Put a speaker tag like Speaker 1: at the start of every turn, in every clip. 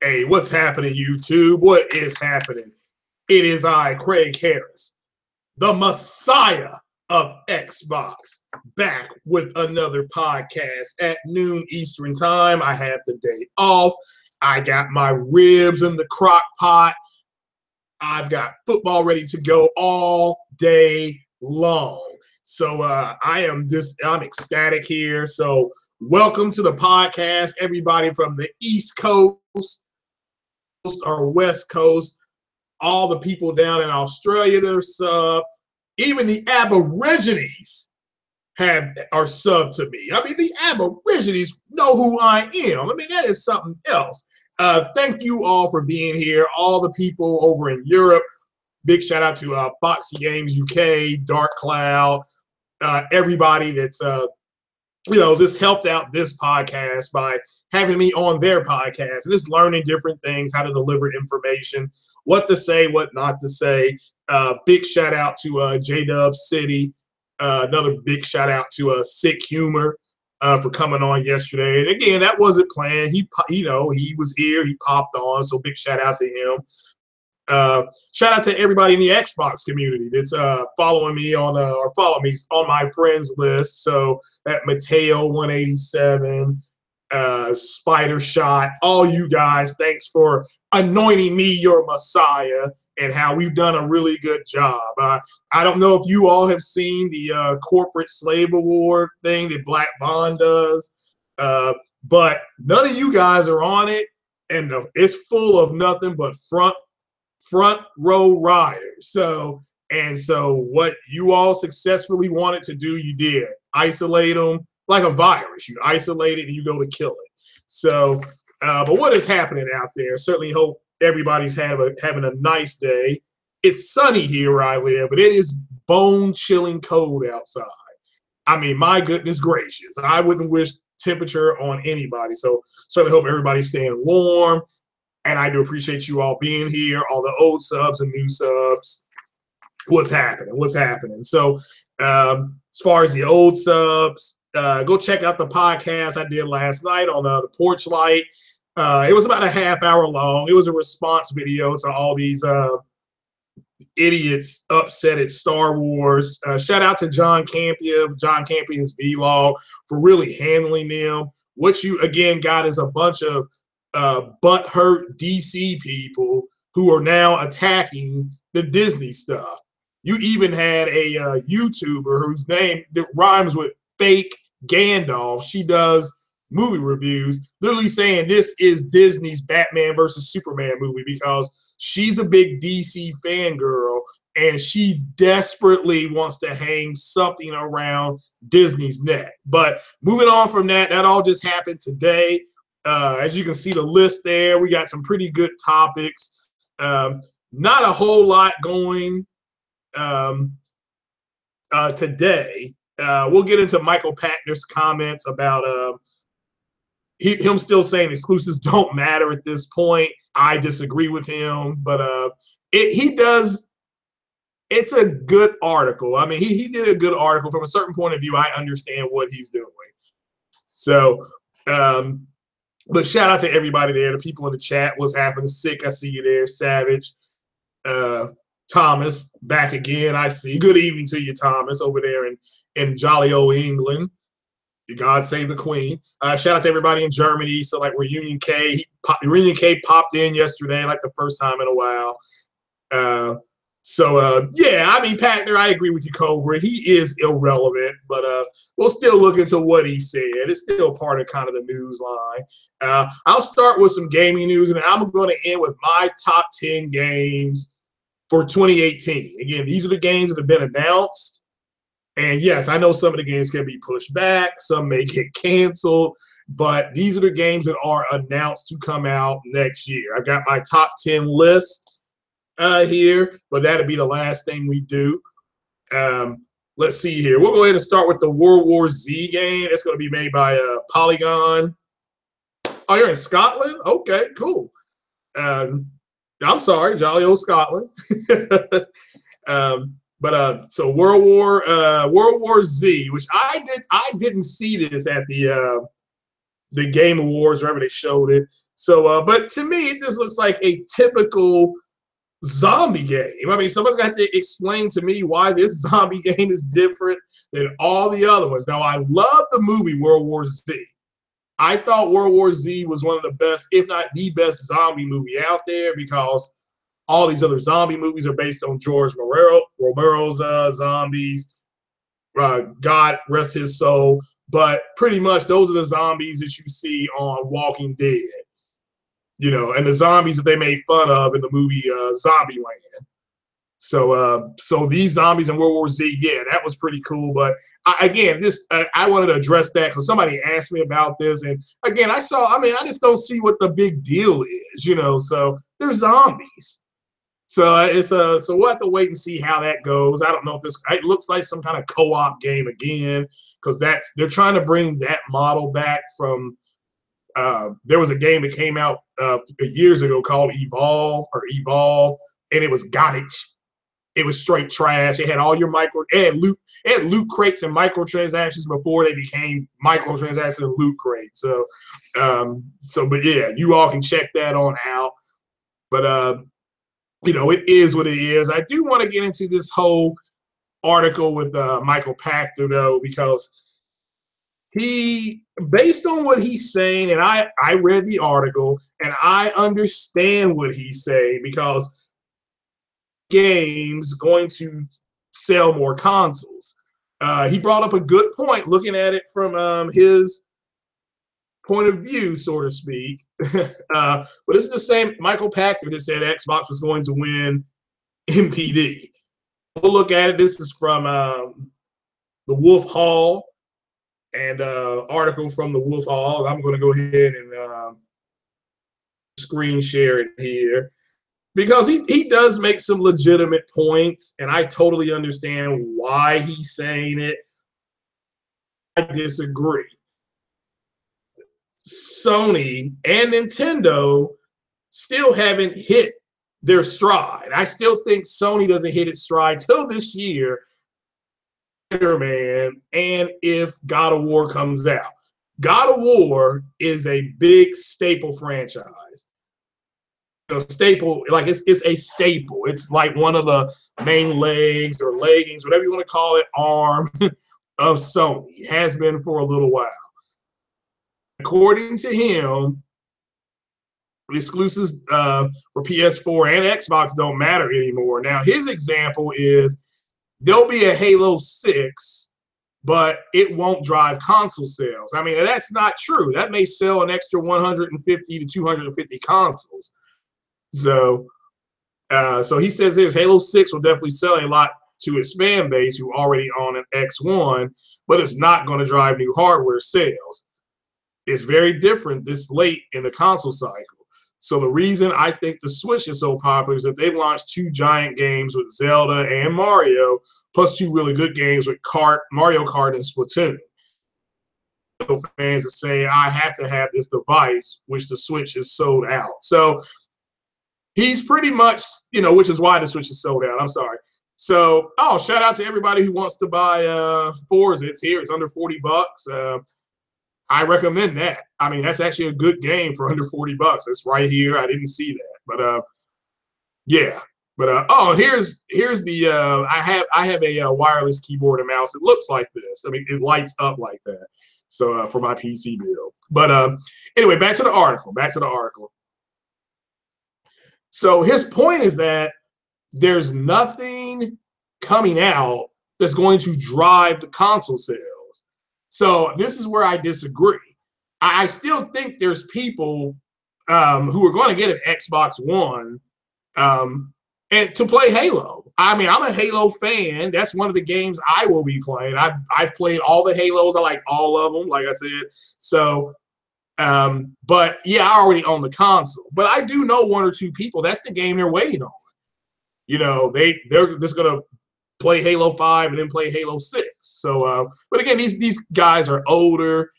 Speaker 1: Hey, what's happening, YouTube? What is happening? It is I, Craig Harris, the Messiah of Xbox, back with another podcast at noon Eastern time. I have the day off. I got my ribs in the crock pot. I've got football ready to go all day long. So I'm ecstatic here. So welcome to the podcast, everybody from the East Coast or West Coast, all the people down in Australia that are subbed, even the Aborigines are subbed to me. I mean, the Aborigines know who I am. I mean, that is something else. Thank you all for being here. All the people over in Europe. Big shout out to Boxy Games UK, Dark Cloud, everybody that's this helped out this podcast by having me on their podcast and just learning different things, how to deliver information, what to say, what not to say. Big shout out to J-Dub City. Another big shout out to Sick Humor for coming on yesterday. And again, that wasn't planned. He was here. He popped on. So big shout out to him. Shout out to everybody in the Xbox community that's following me on or follow me on my friends list. So that Mateo 187, Spider Shot, all you guys, thanks for anointing me your Messiah and how we've done a really good job. I don't know if you all have seen the corporate slave award thing that Black Bond does, but none of you guys are on it, and it's full of nothing but front row riders. So what you all successfully wanted to do, you did. Isolate them like a virus. You isolate it and you go to kill it. So, but what is happening out there? Certainly hope everybody's having a nice day. It's sunny here where I live, but it is bone-chilling cold outside. I mean, my goodness gracious. I wouldn't wish temperature on anybody. So certainly hope everybody's staying warm. And I do appreciate you all being here, all the old subs and new subs. What's happening? So as far as the old subs, go check out the podcast I did last night on the Porch Light. It was about a half hour long. It was a response video to all these idiots upset at Star Wars. Shout out to John Campion's vlog for really handling them. What you, again, got is a bunch of butthurt DC people who are now attacking the Disney stuff. You even had a YouTuber whose name that rhymes with fake Gandalf. She does movie reviews, literally saying this is Disney's Batman versus Superman movie because she's a big DC fangirl and she desperately wants to hang something around Disney's neck. But moving on from that, that all just happened today. As you can see the list there, we got some pretty good topics. Not a whole lot going today. We'll get into Michael Pachter's comments about him still saying exclusives don't matter at this point. I disagree with him, but he does. It's a good article. I mean, he did a good article. From a certain point of view, I understand what he's doing. So, but shout out to everybody there, the people in the chat. What's happening? Sick, I see you there. Savage. Thomas, back again, I see. Good evening to you, Thomas, over there in jolly old England. God save the Queen. Shout out to everybody in Germany. So like Reunion K popped in yesterday, like the first time in a while. Yeah, I mean, Pachter, I agree with you, Cobra. He is irrelevant, but we'll still look into what he said. It's still part of kind of the news line. I'll start with some gaming news, and I'm going to end with my top 10 games for 2018. Again, these are the games that have been announced. And yes, I know some of the games can be pushed back. Some may get canceled. But these are the games that are announced to come out next year. I've got my top 10 list here, but that'll be the last thing we do. Let's see here. We'll go ahead and start with the World War Z game. It's going to be made by Polygon. Oh, you're in Scotland? Okay, cool. I'm sorry, jolly old Scotland. So World War Z, which I didn't see this at the Game Awards wherever they showed it. So but to me, this looks like a typical zombie game. I mean, someone's got to explain to me why this zombie game is different than all the other ones. Now, I love the movie World War Z. I thought World War Z was one of the best, if not the best, zombie movie out there because all these other zombie movies are based on George Romero's zombies. God rest his soul. But pretty much those are the zombies that you see on Walking Dead. You know, and the zombies that they made fun of in the movie Zombieland. So these zombies in World War Z, yeah, that was pretty cool. But I wanted to address that because somebody asked me about this, and again, I just don't see what the big deal is, you know. So they're zombies. So so we'll have to wait and see how that goes. I don't know if it looks like some kind of co-op game again because they're trying to bring that model back from. There was a game that came out years ago called Evolve, and it was garbage. It was straight trash. It had all your loot crates and microtransactions before they became microtransactions and loot crates. But yeah, you all can check that on out. But you know, it is what it is. I do want to get into this whole article with Michael Pachter though, because based on what he's saying, and I read the article and I understand what he's saying because games going to sell more consoles. He brought up a good point looking at it from his point of view, so to speak. But this is the same Michael Pachter that said Xbox was going to win MPD. We'll look at it. This is from the Wolf Hall. And article from the Wolf Hall. I'm going to go ahead and screen share it here because he does make some legitimate points, and I totally understand why he's saying it. I disagree. Sony and Nintendo still haven't hit their stride. I still think Sony doesn't hit its stride till this year. Man, and if God of War comes out. God of War is a big staple franchise. You know, staple, like it's a staple. It's like one of the main legs or leggings, whatever you want to call it, arm of Sony. It has been for a little while. According to him, exclusives for PS4 and Xbox don't matter anymore. Now, his example is there'll be a Halo 6, but it won't drive console sales. I mean, that's not true. That may sell an extra 150 to 250 consoles. So he says Halo 6 will definitely sell a lot to its fan base who already own an X1, but it's not going to drive new hardware sales. It's very different this late in the console cycle. So the reason I think the Switch is so popular is that they've launched 2 giant games with Zelda and Mario, plus 2 really good games with Mario Kart and Splatoon. Fans that say, I have to have this device, which the Switch is sold out. So he's pretty much, you know, which is why the Switch is sold out. I'm sorry. So, shout out to everybody who wants to buy Forza. It's here. It's under $40. I recommend that. I mean, that's actually a good game for under $40. It's right here. I didn't see that, but yeah. But here's the I have a wireless keyboard and mouse. It looks like this. I mean, it lights up like that. So for my PC build. But anyway, back to the article. So his point is that there's nothing coming out that's going to drive the console sales. So this is where I disagree. I still think there's people who are going to get an Xbox One and to play Halo. I mean, I'm a Halo fan. That's one of the games I will be playing. I've played all the Halos. I like all of them, like I said. So, but yeah, I already own the console. But I do know 1 or 2 people. That's the game they're waiting on. You know, they're just gonna play Halo 5 and then play Halo 6. So, but again, these guys are older.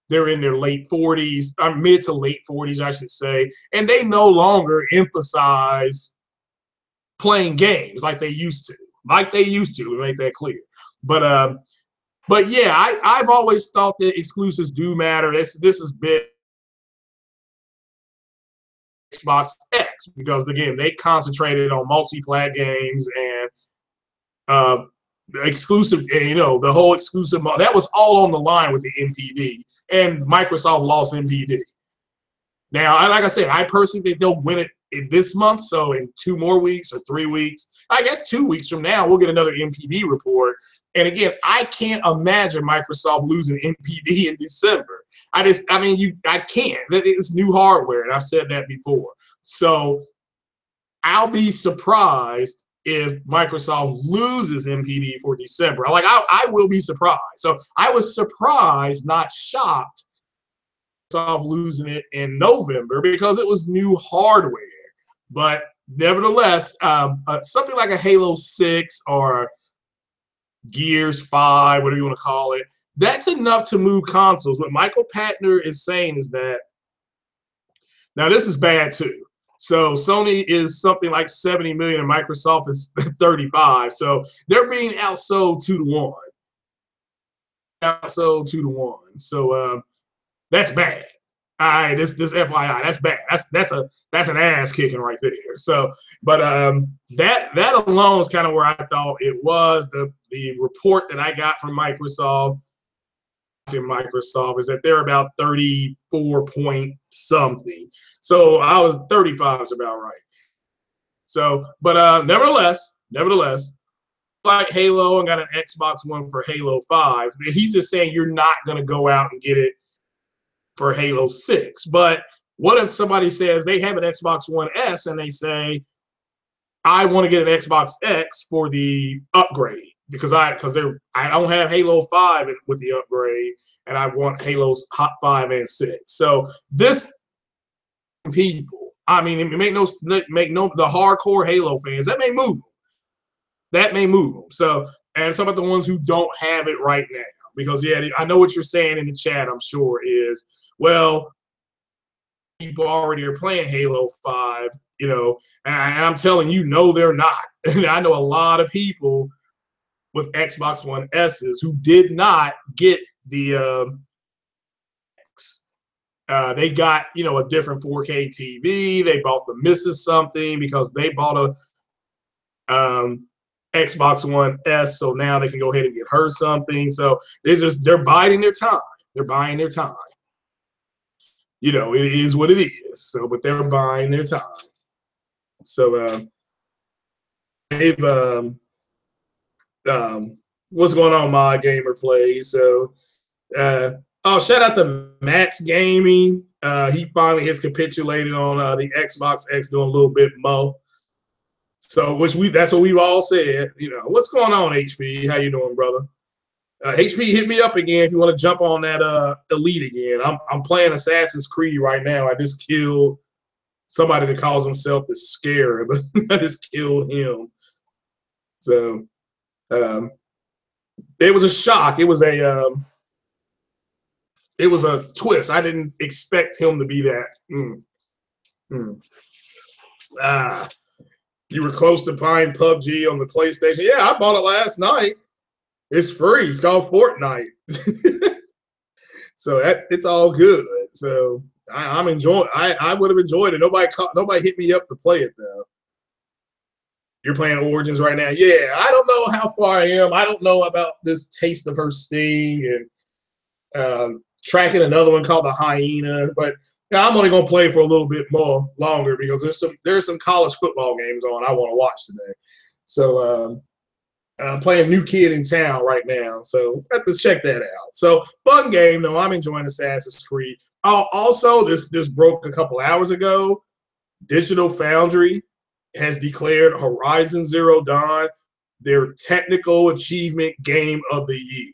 Speaker 1: They're in their late 40s, or mid to late 40s, I should say, and they no longer emphasize playing games like they used to. like they used to make that clear. But yeah, I've always thought that exclusives do matter. This is big Xbox X because again they concentrated on multi-plat games and exclusive, you know, the whole exclusive that was all on the line with the NPD, and Microsoft lost NPD. Now, like I said, I personally think they'll win it in this month. So in 2 more weeks or 3 weeks, I guess 2 weeks from now, we'll get another NPD report. And again, I can't imagine Microsoft losing NPD in December. I can't. It's new hardware, and I've said that before. So I'll be surprised if Microsoft loses NPD for December. Like I will be surprised. So I was surprised, not shocked, Microsoft losing it in November because it was new hardware. But nevertheless, something like a Halo 6 or Gears 5, whatever you want to call it, that's enough to move consoles. What Michael Pachter is saying is that, now this is bad too. So Sony is something like 70 million and Microsoft is 35. So they're being outsold 2-1. Outsold 2-1. So that's bad. All right, this FYI, that's bad. That's an ass kicking right there. So, but that alone is kind of where I thought it was. The report that I got from Microsoft is that they're about 34 point something. So I was 35 is about right. So, but nevertheless, like Halo and got an Xbox One for Halo 5. He's just saying you're not going to go out and get it for Halo 6. But what if somebody says they have an Xbox One S and they say, I want to get an Xbox X for the upgrade because I don't have Halo 5 with the upgrade and I want Halo's Hot 5 and 6. So this people, I mean, it make no the hardcore Halo fans, that may move them. So, and some of the ones who don't have it right now. Because, yeah, I know what you're saying in the chat, I'm sure, is, well, people already are playing Halo 5, you know, and I'm telling you, no, they're not. And I know a lot of people with Xbox One S's who did not get the they got, you know, a different 4K TV. They bought the Mrs. something because they bought a Xbox One S, so now they can go ahead and get her something. So they're biding their time. They're buying their time. You know, it is what it is. So, but they're buying their time. So they've what's going on, My Gamer Plays. So shout out to Matt's Gaming. He finally has capitulated on the Xbox X doing a little bit more. So, that's what we've all said. You know, what's going on, HP? How you doing, brother? HP, hit me up again if you want to jump on that Elite again. I'm playing Assassin's Creed right now. I just killed somebody that calls himself the Scarab. I just killed him. So, it was a shock. It was a twist. I didn't expect him to be that. You were close to buying PUBG on the PlayStation. Yeah, I bought it last night. It's free. It's called Fortnite. So it's all good. So I'm enjoying. I would have enjoyed it. Nobody hit me up to play it though. You're playing Origins right now. Yeah, I don't know how far I am. I don't know about this Taste of Her Sting and tracking another one called the Hyena, but I'm only gonna play for a little bit more longer because there's some college football games on I want to watch today. So I'm playing New Kid in Town right now, so I have to check that out. So fun game though. I'm enjoying Assassin's Creed. Also, this broke a couple hours ago. Digital Foundry has declared Horizon Zero Dawn their technical achievement game of the year.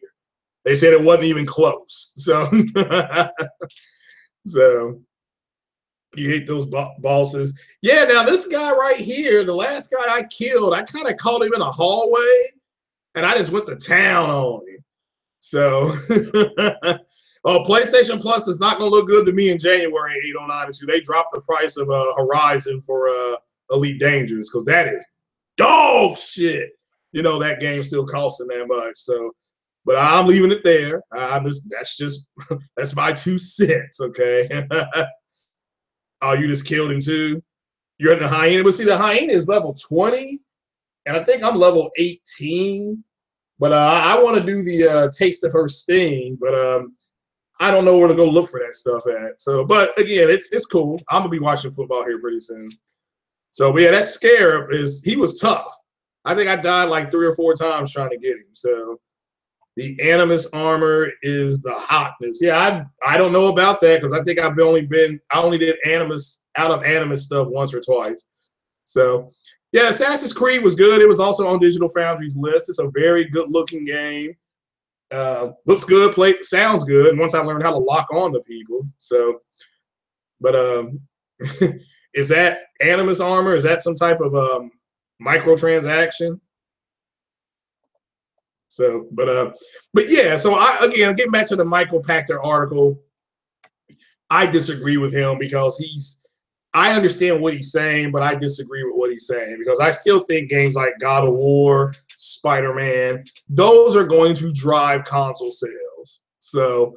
Speaker 1: They said it wasn't even close. So, so you hate those bosses. Yeah, now this guy right here, the last guy I killed, I kind of caught him in a hallway, and I just went to town on him. So, PlayStation Plus is not going to look good to me in January 809. They dropped the price of Horizon for Elite Dangerous because that is dog shit. that game still costing that much. So, but I'm leaving it there. That's my 2 cents. Okay. Oh, you just killed him too. You're in the hyena. But see, the hyena is level 20, and I think I'm level 18. But I want to do the taste of her sting, but I don't know where to go look for that stuff at. So, but again, it's cool. I'm gonna be watching football here pretty soon. So, yeah, that Scarab he was tough. I think I died like 3 or 4 times trying to get him. So, the Animus armor is the hotness. Yeah, I don't know about that because I think I only did Animus out of Animus stuff once or twice. So, yeah, Assassin's Creed was good. It was also on Digital Foundry's list. It's a very good looking game. Looks good, sounds good. And once I learned how to lock on to people, so, but is that Animus armor? Is that some type of microtransaction? So, but yeah. So again, getting back to the Michael Pachter article, I disagree with him because I understand what he's saying, but I disagree with what he's saying because I still think games like God of War, Spider-Man, those are going to drive console sales. So,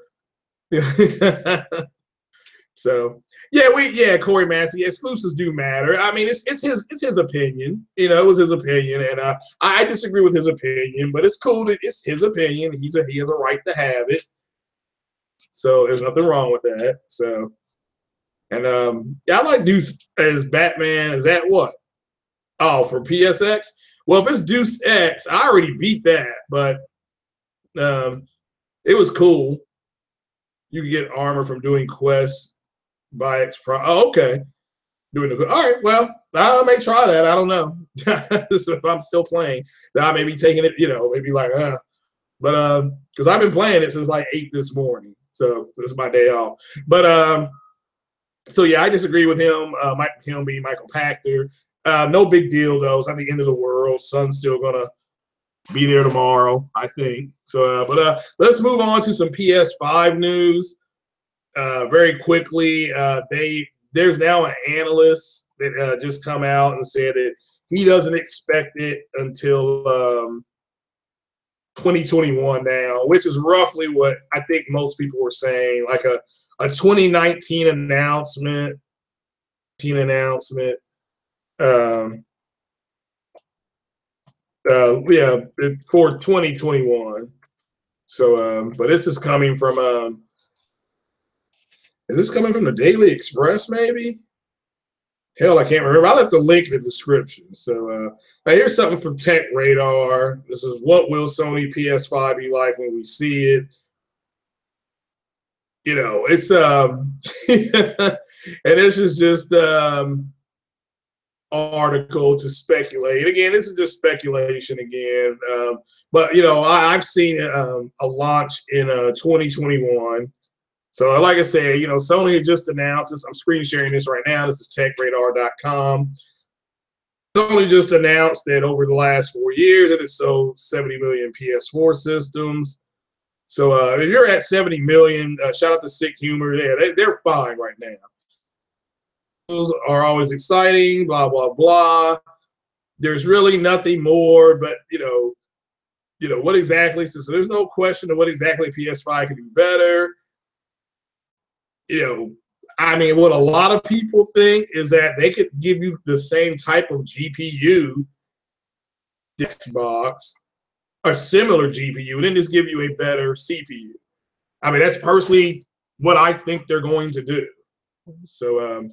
Speaker 1: so yeah, Corey Massey, exclusives do matter. I mean, it's his opinion. It was his opinion, and I disagree with his opinion, but it's cool that it's his opinion. He has a right to have it. So there's nothing wrong with that. So. And yeah, I like Deuce as Batman. Is that what? Oh, for PSX? Well, if it's Deuce X, I already beat that, but it was cool. You can get armor from doing quests by X Pro. Oh, okay. All right, well, I may try that. I don't know. If I'm still playing, I may be taking it, maybe like, but because I've been playing it since like 8 this morning. So this is my day off. But so yeah, I disagree with him. Him being Michael Pachter. No big deal though. It's not the end of the world. Sun's still gonna be there tomorrow, I think. So, but let's move on to some PS5 news very quickly. There's now an analyst that just come out and said that he doesn't expect it until 2021 now, which is roughly what I think most people were saying, like a 2019 announcement. Yeah, for 2021. So, but this is coming from is this coming from the Daily Express, maybe? Hell, I can't remember. I left the link in the description. So now here's something from Tech Radar. This is what will Sony PS5 be like when we see it. It's and this is just article to speculate. Again, this is just speculation again. But I've seen a launch in 2021. So like I said, Sony just announced this. I'm screen sharing this right now. This is techradar.com. Sony just announced that over the last 4 years, it has sold 70 million PS4 systems. So if you're at 70 million, shout out to Sick Humor. Yeah, they're fine right now. Those are always exciting, blah, blah, blah. There's really nothing more, but, what exactly, so there's no question of what exactly PS5 can do better. I mean, what a lot of people think is that they could give you the same type of GPU, Xbox, a similar GPU, and then just give you a better CPU. I mean, that's personally what I think they're going to do. So,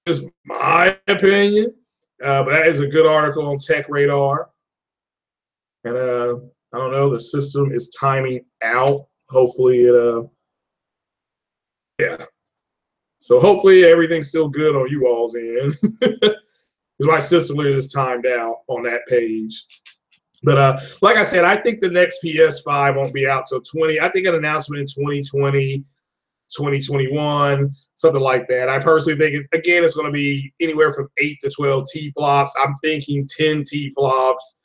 Speaker 1: just my opinion, but that is a good article on Tech Radar. And I don't know, the system is timing out. Hopefully it, yeah. So hopefully everything's still good on you all's end. Because my system literally is timed out on that page. But like I said, I think the next PS5 won't be out till I think an announcement in 2020, 2021, something like that. I personally think, it's going to be anywhere from 8 to 12 T-flops. I'm thinking 10 T-flops.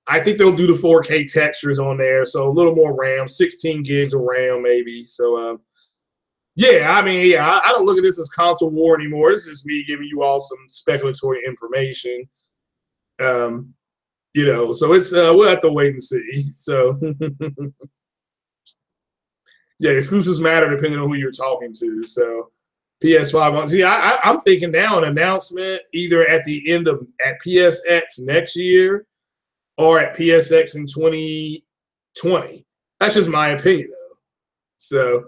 Speaker 1: I think they'll do the 4K textures on there, so a little more RAM, 16 gigs of RAM maybe. So, yeah, I mean, yeah, I don't look at this as console war anymore. This is just me giving you all some speculatory information. You know, so it's we'll have to wait and see. So yeah, exclusives matter depending on who you're talking to. So PS5. See, I'm thinking now an announcement either at the end of at PSX next year or at PSX in 2020. That's just my opinion, though. So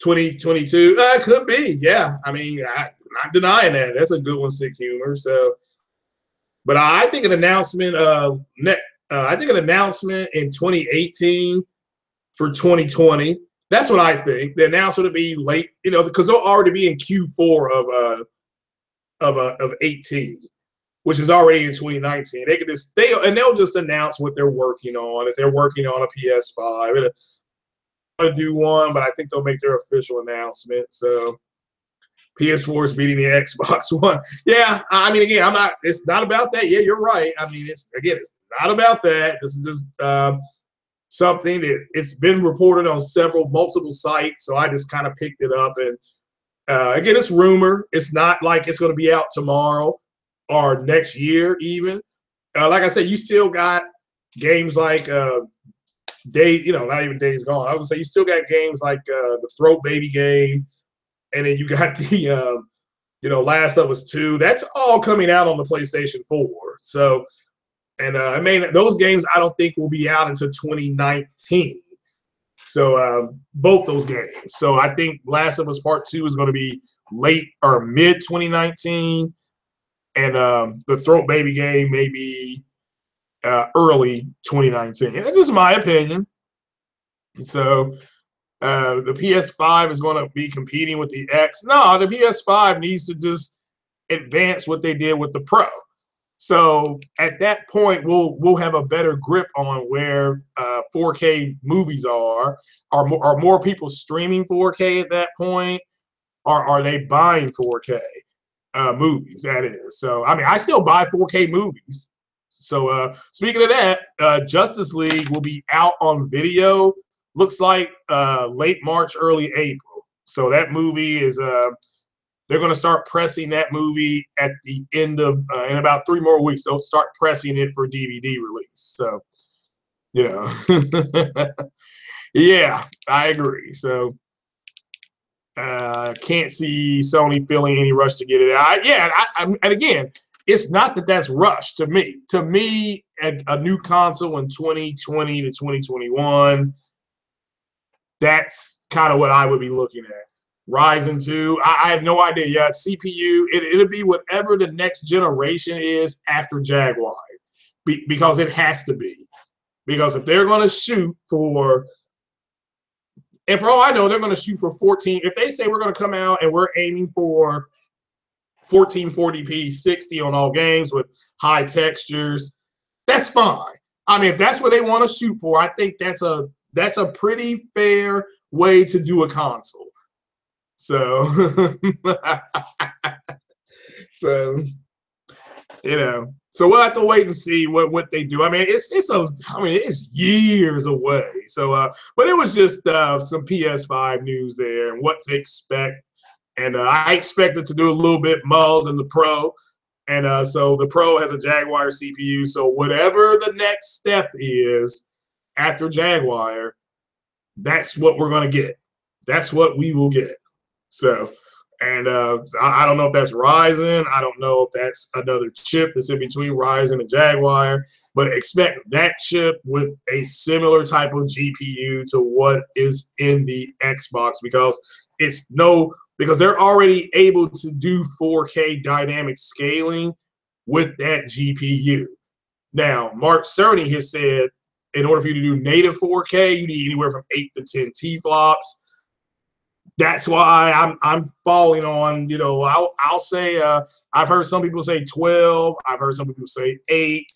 Speaker 1: 2022 could be. Yeah, I mean, I'm not denying that. That's a good one, Sick Humor. So, but I think an announcement. I think an announcement in 2018 for 2020. That's what I think. The announcement would be late, you know, because they'll already be in Q4 of 18, which is already in 2019. They could just they'll just announce what they're working on. If they're working on a PS5, to do one, but I think they'll make their official announcement. So PS4 is beating the Xbox One. Yeah, I mean, again, I'm not. It's not about that. Yeah, you're right. I mean, it's not about that. This is just something that it's been reported on multiple sites. So I just kind of picked it up, and again, it's rumor. It's not like it's going to be out tomorrow or next year even. Like I said, you still got games like not even Days Gone. I would say you still got games like the Throat Baby game, and then you got the Last of Us 2. That's all coming out on the PlayStation 4. So, and I mean, those games I don't think will be out until 2019. So both those games. So I think Last of Us Part 2 is going to be late or mid 2019, and the Throat Baby game maybe early 2019. That's just my opinion. So the PS5 is going to be competing with the X. No, the PS5 needs to just advance what they did with the Pro. So at that point, we'll have a better grip on where 4K movies are. Are more people streaming 4K at that point, or are they buying 4K movies? That is. So I mean, I still buy 4K movies. So speaking of that, Justice League will be out on video. Looks like late March, early April. So that movie is they're going to start pressing that movie at the end of in about 3 more weeks. They'll start pressing it for DVD release. So, yeah, I agree. So, can't see Sony feeling any rush to get it out. And again, it's not that that's rushed to me. To me, a new console in 2020 to 2021, that's kind of what I would be looking at. Ryzen 2, I have no idea yet. CPU, it'll be whatever the next generation is after Jaguar, because it has to be. Because if they're going to shoot for, and for all I know, they're going to shoot for 14. If they say we're going to come out and we're aiming for 1440p 60 on all games with high textures, that's fine. I mean, if that's what they want to shoot for, I think that's a pretty fair way to do a console. So, so we'll have to wait and see what they do. I mean, it's years away. So, but it was just some PS5 news there and what to expect. And I expected to do a little bit more than the Pro. And so the Pro has a Jaguar CPU. So whatever the next step is after Jaguar, that's what we're going to get. That's what we will get. So, and I don't know if that's Ryzen. I don't know if that's another chip that's in between Ryzen and Jaguar. But expect that chip with a similar type of GPU to what is in the Xbox, because they're already able to do 4K dynamic scaling with that GPU. Now, Mark Cerny has said in order for you to do native 4K, you need anywhere from 8 to 10 T-flops. That's why I'm falling on, I'll say, I've heard some people say 12. I've heard some people say 8.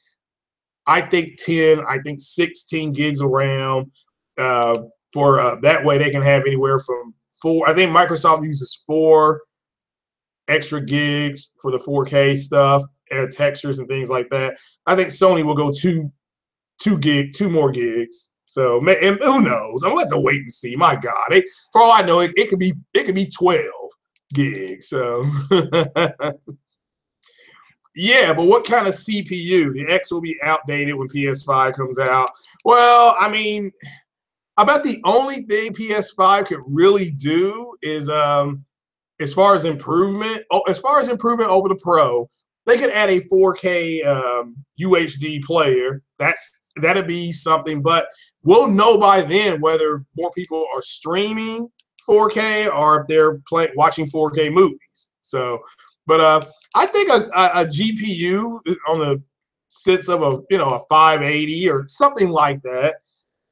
Speaker 1: I think 10. I think 16 gigs of RAM for that way they can have anywhere from 4. I think Microsoft uses 4 extra gigs for the 4K stuff, textures and things like that. I think Sony will go 2 more gigs. So, and who knows? I'm gonna have to wait and see. My God, for all I know, it could be 12 gigs. So, Yeah, but what kind of CPU? The X will be outdated when PS5 comes out. Well, I mean, I bet the only thing PS5 could really do is as far as improvement, over the Pro, they could add a 4K UHD player. That'd be something, but we'll know by then whether more people are streaming 4K or if they're watching 4K movies. So, but I think a GPU on the sense of a 580 or something like that.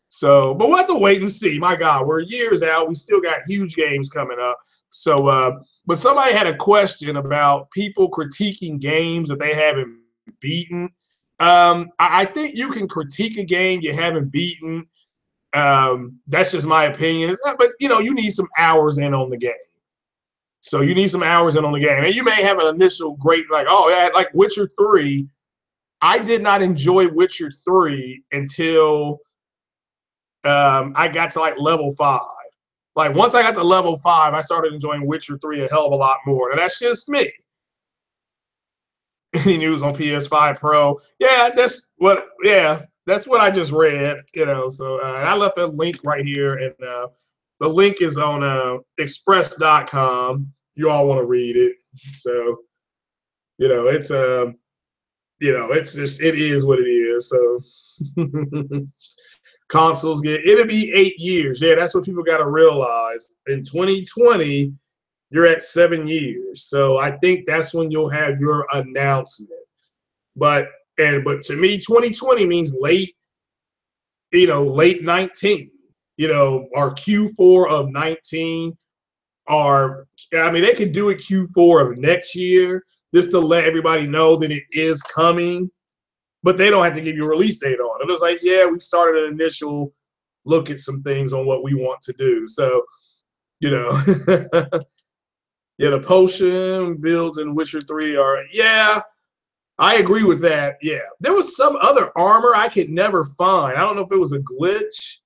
Speaker 1: So, but we'll have to wait and see. My God, we're years out. We still got huge games coming up. So, but somebody had a question about people critiquing games that they haven't beaten. I think you can critique a game you haven't beaten. That's just my opinion. But you need some hours in on the game. So you need some hours in on the game, and you may have an initial great like Witcher 3. I did not enjoy Witcher 3 until I got to like level 5. Like once I got to level 5, I started enjoying Witcher 3 a hell of a lot more. And that's just me. Any news on PS5 Pro? Yeah, that's what I just read. So I left a link right here, and the link is on express.com. You all want to read it. So, it is what it is. So consoles it'll be 8 years. Yeah, that's what people got to realize. In 2020, you're at 7 years. So I think that's when you'll have your announcement. But to me, 2020 means late 19, or Q4 of 19, or they could do it Q4 of next year just to let everybody know that it is coming. But they don't have to give you a release date on it. It was like, yeah, we started an initial look at some things on what we want to do. So, yeah, the potion builds in Witcher 3 are, yeah, I agree with that. Yeah. There was some other armor I could never find. I don't know if it was a glitch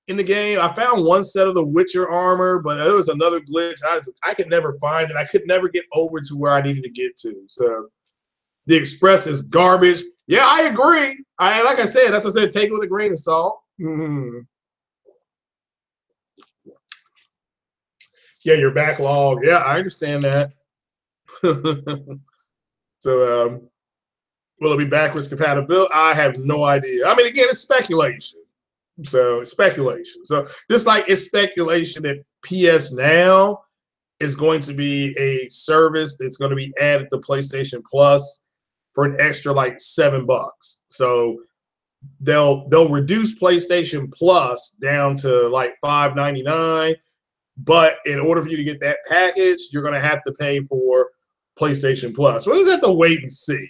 Speaker 1: in the game. I found one set of the Witcher armor, but there was another glitch I could never find, and I could never get over to where I needed to get to. So the Express is garbage. Yeah, I agree. Like I said, that's what I said. Take it with a grain of salt. Mm-hmm. Yeah, your backlog. Yeah, I understand that. So, will it be backwards compatible? I have no idea. I mean, again, it's speculation. So it's speculation. So just like it's speculation that PS Now is going to be a service that's going to be added to PlayStation Plus for an extra like $7. So they'll reduce PlayStation Plus down to like $5.99. But in order for you to get that package, you're going to have to pay for PlayStation Plus. We'll just have to wait and see.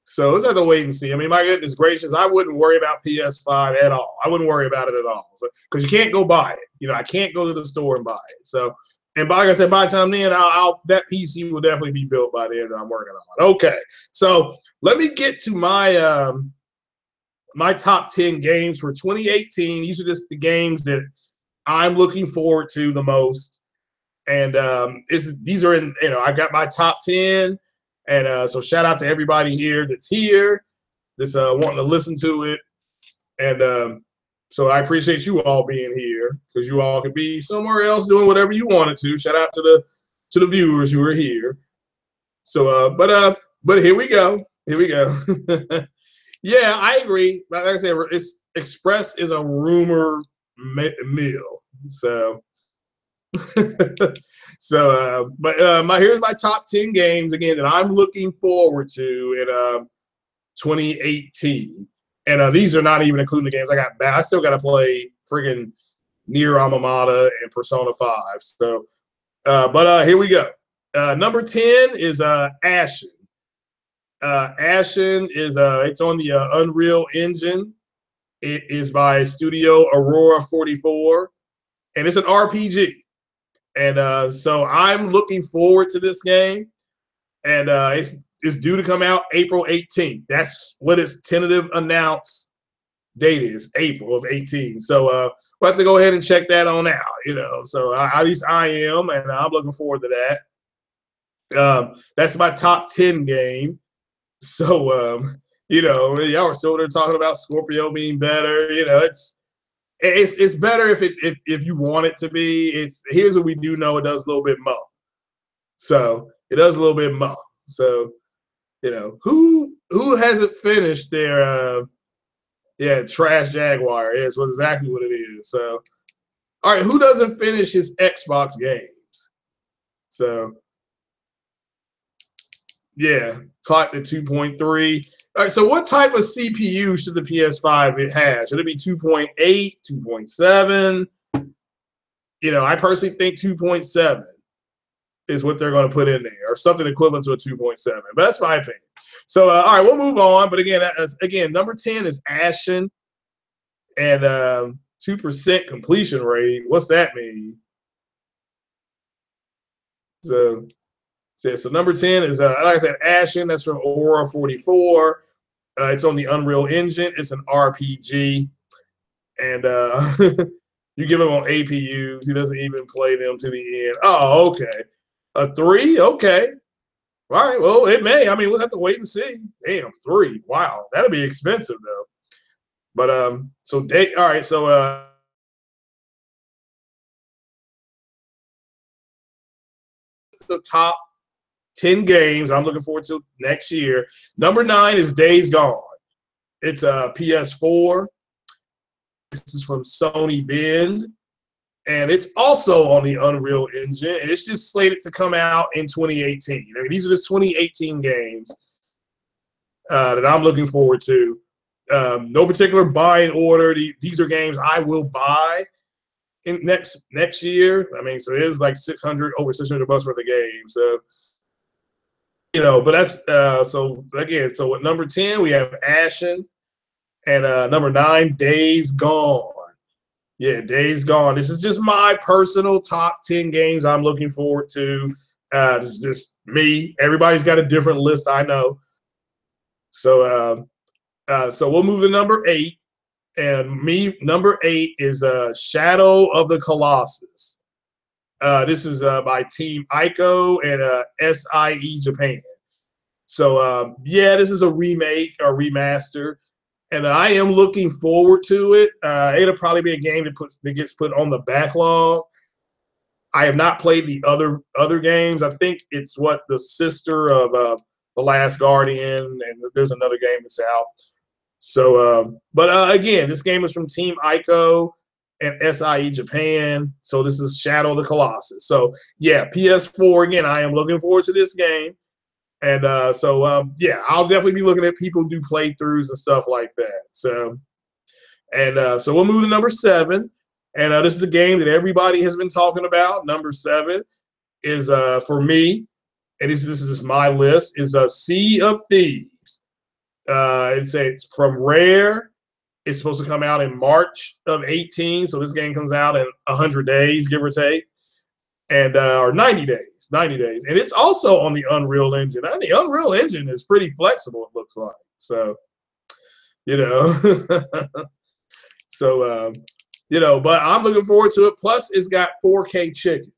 Speaker 1: So let's have to wait and see. I mean, my goodness gracious, I wouldn't worry about PS5 at all. I wouldn't worry about it at all. Because you can't go buy it. I can't go to the store and buy it. So, and like I said, by the time then, that PC will definitely be built by then that I'm working on. Okay. So let me get to my my top 10 games for 2018. These are just the games that I'm looking forward to the most. And these are in, I've got my top 10. And so shout out to everybody here that's wanting to listen to it. And so I appreciate you all being here, because you all could be somewhere else doing whatever you wanted to. Shout out to the viewers who are here. So, but here we go. Here we go. Yeah, I agree. Like I said, Express is a rumor mill. So. So, but here's my top 10 games again that I'm looking forward to in 2018, and these are not even including the games I still got to play friggin' Nier Automata and Persona 5. So, but here we go. Number 10 is Ashen. Ashen is it's on the Unreal Engine. It is by Studio Aurora 44, and it's an RPG. And so I'm looking forward to this game. And it's due to come out April 18th. That's what its tentative announced date is, April of 18. So we'll have to go ahead and check that on out, So at least I am, and I'm looking forward to that. That's my top 10 game. So you know, y'all are still there talking about Scorpio being better. You know, it's better if you want it to be. Here's what we do know: it does a little bit more. So it does a little bit more. So you know, who hasn't finished their trash Jaguar is exactly what it is. So all right, who doesn't finish his Xbox games? So yeah, clocked at 2.3. All right, so what type of CPU should the PS5 it have? Should it be 2.8, 2.7? You know, I personally think 2.7 is what they're going to put in there, or something equivalent to a 2.7. But that's my opinion. So, all right, we'll move on. But again, number 10 is Ashen, and 2% completion rate. What's that mean? So number 10 is, like I said, Ashen. That's from Aurora 44. It's on the Unreal Engine. It's an RPG, and you give him on APUs. He doesn't even play them to the end. Oh, okay. A 3? Okay. All right. Well, it may. I mean, we'll have to wait and see. Damn, 3. Wow, that'll be expensive though. But so all right. So the top 10 games I'm looking forward to next year. Number 9 is Days Gone. It's a PS4. This is from Sony Bend, and it's also on the Unreal Engine, and it's just slated to come out in 2018. I mean, these are just 2018 games that I'm looking forward to. No particular buying order. These are games I will buy in next year. I mean, so it is like over $600 worth of games. So you know, but that's so again. So at number 10 we have Ashen, and number 9 Days Gone. Yeah, Days Gone. This is just my personal top 10 games I'm looking forward to. This is just me. Everybody's got a different list, I know. So so we'll move to number 8. And number 8 is Shadow of the Colossus. This is by Team Ico and SIE Japan. So yeah, this is a remake or remaster, and I am looking forward to it. It'll probably be a game that gets put on the backlog. I have not played the other games. I think it's the sister of The Last Guardian, and there's another game that's out. So, but again, this game is from Team Ico and SIE Japan. So this is Shadow of the Colossus. So yeah, PS4 again. I am looking forward to this game. And yeah, I'll definitely be looking at people do playthroughs and stuff like that. So, and so we'll move to number 7. And this is a game that everybody has been talking about. Number 7 is for me, and this is just my list, is a Sea of Thieves. It's from Rare. It's supposed to come out in March of 18. So this game comes out in 100 days, give or take. And or 90 days, and it's also on the Unreal Engine. And the Unreal Engine is pretty flexible, it looks like. So, you know, so you know, but I'm looking forward to it. Plus, it's got 4K chickens.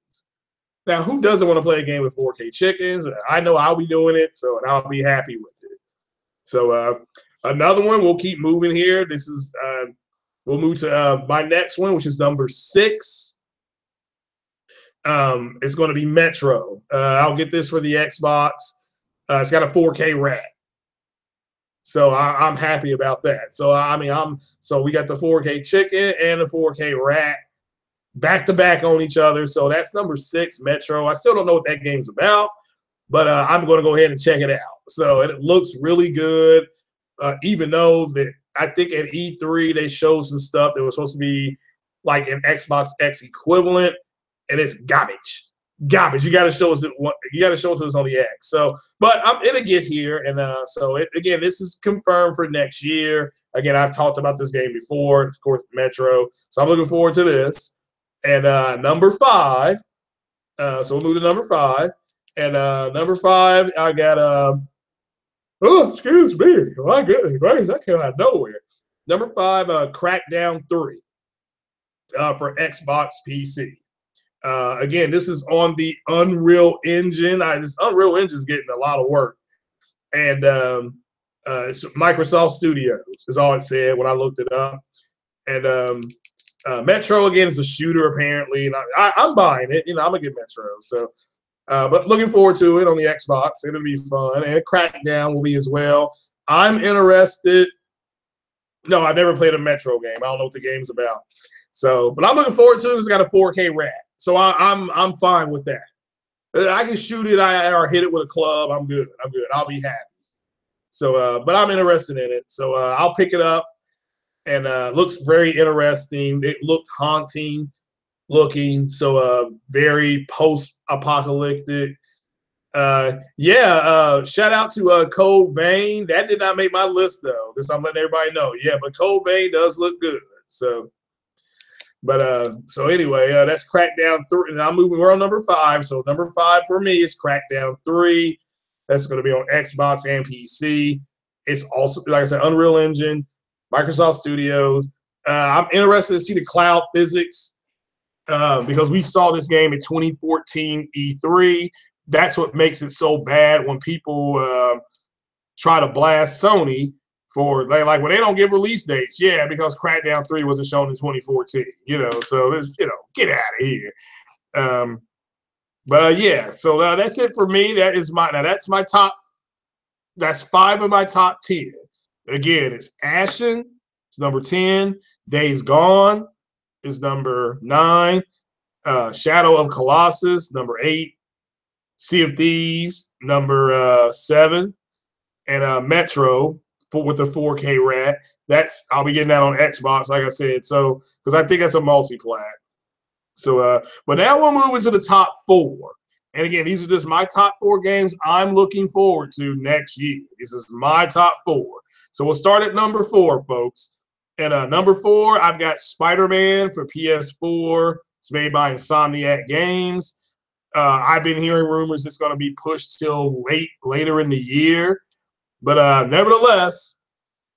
Speaker 1: Now, who doesn't want to play a game with 4K chickens? I know I'll be doing it, so and I'll be happy with it. So another one, we'll keep moving here. This is we'll move to my next one, which is number 6. It's going to be Metro. I'll get this for the Xbox. It's got a 4K rack, so I'm happy about that. So I mean, so we got the 4K chicken and the 4K rack back to back on each other. So that's number 6, Metro. I still don't know what that game's about, but I'm going to go ahead and check it out. So it looks really good, even though that I think at E3 they showed some stuff that was supposed to be like an Xbox X equivalent. And it's garbage. You got to show us you got to show it to us on the X. So, but it'll get here, and so again, this is confirmed for next year. Again, I've talked about this game before. Of course, Metro. So I'm looking forward to this. And number 5. So we'll move to number 5. And number 5, I got oh, excuse me, my goodness, that came out of nowhere. Number 5, Crackdown 3 for Xbox PC. Again, this is on the Unreal Engine. This Unreal Engine is getting a lot of work. and it's Microsoft Studios is all it said when I looked it up. And Metro again is a shooter apparently, and I'm buying it. You know, I'm gonna get Metro. So, but looking forward to it on the Xbox. It'll be fun, and Crackdown will be as well. I'm interested. No, I never played a Metro game. I don't know what the game's about. So, but I'm looking forward to it. It's got a 4K RAT, so I'm fine with that. I can shoot it or hit it with a club. I'm good. I'm good. I'll be happy. So, but I'm interested in it. So I'll pick it up. And looks very interesting. It looked haunting looking, so very post-apocalyptic. Shout out to Code Vein. That did not make my list though. This I'm letting everybody know. Yeah, but Code Vein does look good. So, but so anyway, that's Crackdown 3. And we're on number 5. So number 5 for me is Crackdown 3. That's going to be on Xbox and PC. It's also, like I said, Unreal Engine, Microsoft Studios. I'm interested to see the cloud physics because we saw this game in 2014 E3. That's what makes it so bad when people try to blast Sony for they don't give release dates. Yeah, because Crackdown 3 wasn't shown in 2014. So get out of here. So that's it for me. That's my top. That's 5 of my top 10. Again, it's Ashen, it's number 10. Days Gone is number 9. Shadow of Colossus, number 8. Sea of Thieves, number 7. And Metro with the 4K RAT. I'll be getting that on Xbox, like I said. So, because I think that's a multi-plat. So, but now we'll move into the top 4. And again, these are just my top 4 games I'm looking forward to next year. This is my top 4. So we'll start at number 4, folks. And number 4, I've got Spider-Man for PS4. It's made by Insomniac Games. I've been hearing rumors it's going to be pushed till later in the year. But nevertheless,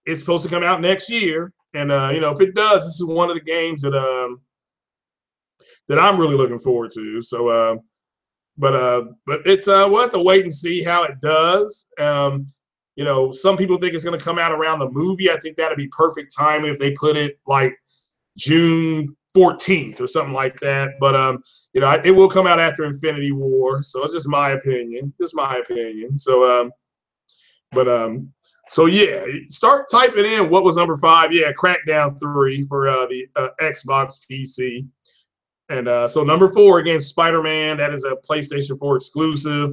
Speaker 1: it's supposed to come out next year. And, if it does, this is one of the games that I'm really looking forward to. So, but it's we'll have to wait and see how it does. Some people think it's going to come out around the movie. I think that'd be perfect timing if they put it like June 14th or something like that. But it will come out after Infinity War. So it's just my opinion. So so yeah, start typing in what was number 5. Yeah, Crackdown 3 for the Xbox PC. And so number 4, again, Spider-Man. That is a PlayStation 4 exclusive.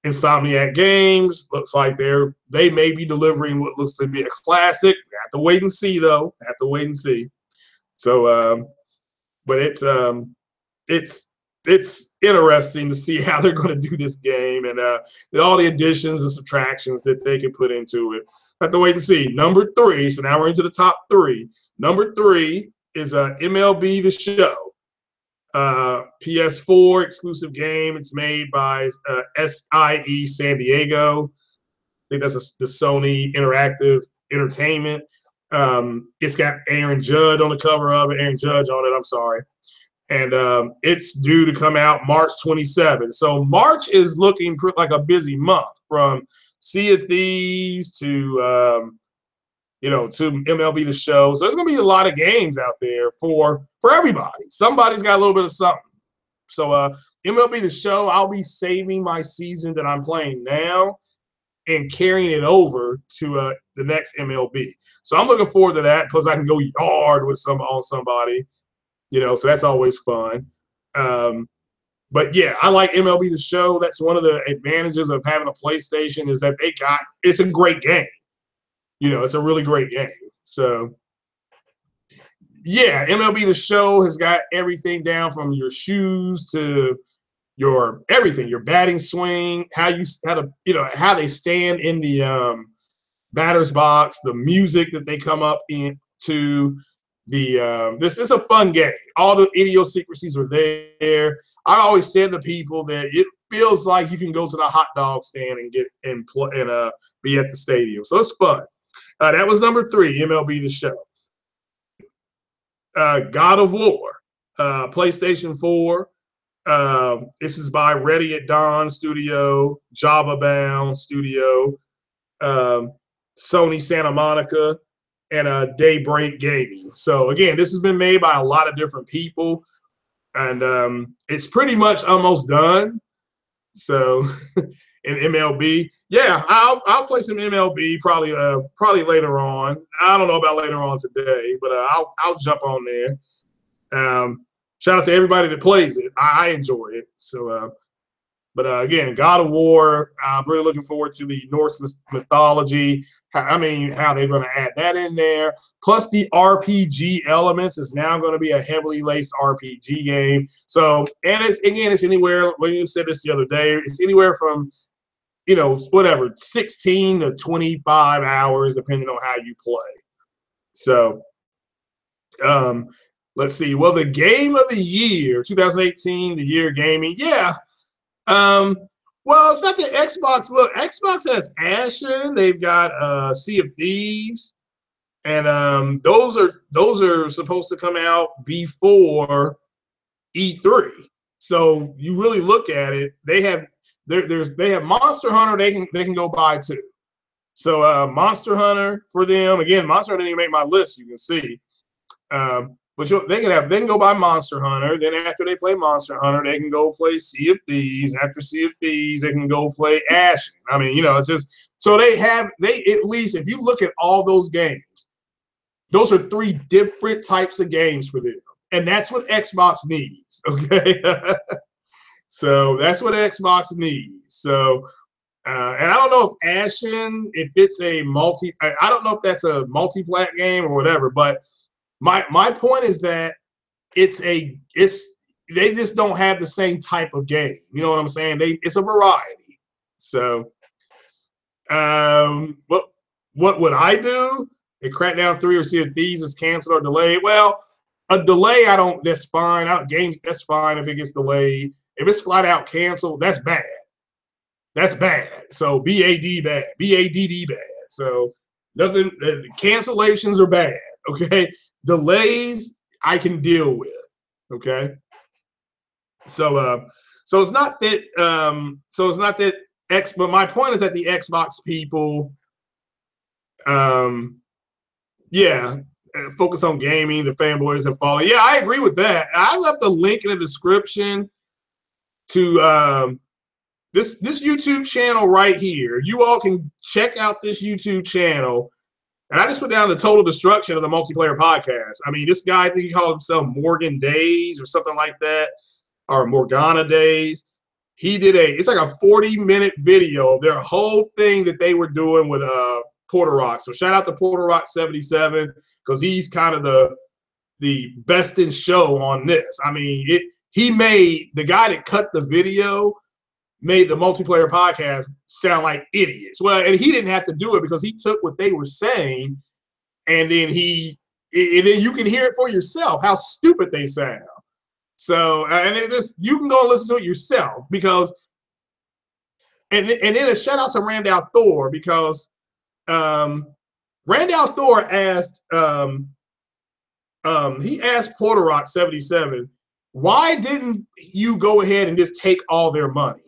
Speaker 1: Insomniac Games. Looks like they may be delivering what looks to be a classic. We have to wait and see, though. So, but it's interesting to see how they're going to do this game and all the additions and subtractions that they can put into it. Have to wait and see. Number 3. So now we're into the top 3. Number 3 is MLB The Show. PS4 exclusive game. It's made by SIE San Diego. I think that's the Sony Interactive Entertainment. It's got Aaron Judge on the cover of it. I'm sorry. And it's due to come out March 27th. So March is looking like a busy month, from Sea of Thieves to to MLB The Show. So there's going to be a lot of games out there for everybody. Somebody's got a little bit of something. So MLB The Show, I'll be saving my season that I'm playing now and carrying it over to the next MLB. So I'm looking forward to that because I can go yard with somebody, so that's always fun. But yeah, I like MLB The Show. That's one of the advantages of having a PlayStation is that it's a great game. It's a really great game. So, yeah, MLB The Show has got everything down from your shoes to your everything, your batting swing, how they stand in the batter's box, the music that they come up into. This is a fun game. All the idiosyncrasies are there. I always said to people that it feels like you can go to the hot dog stand and be at the stadium. So it's fun. That was number 3, MLB The Show. God of War, PlayStation 4. This is by Ready at Dawn Studio, Java Bound Studio, Sony Santa Monica, and Daybreak Gaming. So again, this has been made by a lot of different people, and it's pretty much almost done. So in MLB, yeah, I'll play some MLB probably later on. I don't know about later on today, but I'll jump on there. Shout out to everybody that plays it. I enjoy it. So, but again, God of War. I'm really looking forward to the Norse mythology. How they're going to add that in there. Plus the RPG elements is now going to be a heavily laced RPG game. So, and it's anywhere. William said this the other day. It's anywhere from 16 to 25 hours, depending on how you play. So, let's see. Well, the game of the year, 2018, the year gaming. Yeah. Well, it's not the Xbox. Look, Xbox has Ashen. They've got Sea of Thieves, and those are supposed to come out before E3. So you really look at it. They have Monster Hunter. They can go buy too. So Monster Hunter for them again. Monster Hunter didn't even make my list. You can see. But they can go buy Monster Hunter. Then after they play Monster Hunter, they can go play Sea of Thieves. After Sea of Thieves, they can go play Ashen. It's just so they at least, if you look at all those games, those are 3 different types of games for them. And that's what Xbox needs. Okay. So that's what Xbox needs. So and I don't know if Ashen, if it's I don't know if that's a multi-plat game or whatever, but my point is that they just don't have the same type of game. You know what I'm saying? It's a variety. So, what would I do? If Crackdown 3 or Sea of Thieves is canceled or delayed? Well, a delay, that's fine. That's fine if it gets delayed. If it's flat out canceled, that's bad. That's bad. So BAD bad. BADD bad. So nothing. Cancellations are bad. Okay. Delays I can deal with. Okay. So it's not that but my point is that the Xbox people focus on gaming, the fanboys have fallen. Yeah, I agree with that. I left a link in the description to this YouTube channel right here. You all can check out this YouTube channel. And I just put down the total destruction of the multiplayer podcast. This guy, I think he called himself Morgan Days or something like that, or Morgana Days. He did it's like a 40-minute video of their whole thing that they were doing with Porter Rock. So shout out to Porter Rock 77 because he's kind of the best in show on this. He made the guy that cut the video made the multiplayer podcast sound like idiots. Well, and he didn't have to do it because he took what they were saying and then then you can hear it for yourself how stupid they sound. So, and you can go and listen to it yourself because, and then a shout out to Randall Thor because Randall Thor asked, he asked Porter Rock 77, why didn't you go ahead and just take all their money?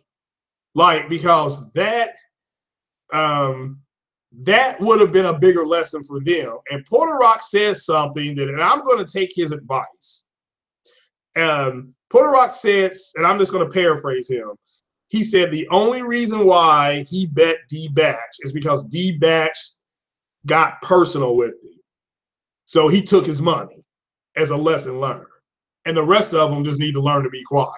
Speaker 1: Because that would have been a bigger lesson for them. And Porter Rock says something and I'm going to take his advice. Porter Rock says, and I'm just going to paraphrase him. He said the only reason why he bet D-Batch is because D-Batch got personal with him. So he took his money as a lesson learned. And the rest of them just need to learn to be quiet.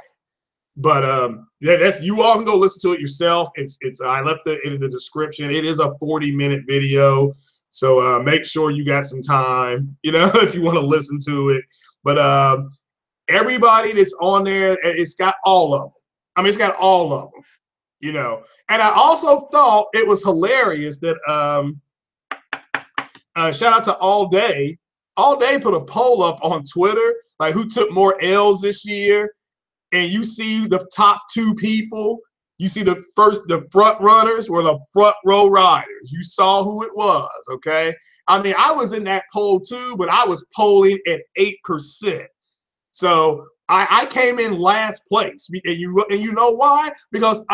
Speaker 1: But that's you all can go listen to it yourself. It's I left it in the description. It is a 40-minute video, so make sure you got some time, if you want to listen to it. But everybody that's on there, it's got all of them. It's got all of them, And I also thought it was hilarious that shout out to All Day. All Day put a poll up on Twitter, like who took more L's this year. And you see the top 2 people, you see the front runners were the front row riders. You saw who it was, okay? I was in that poll too, but I was polling at 8%. So I came in last place, and you know why? Because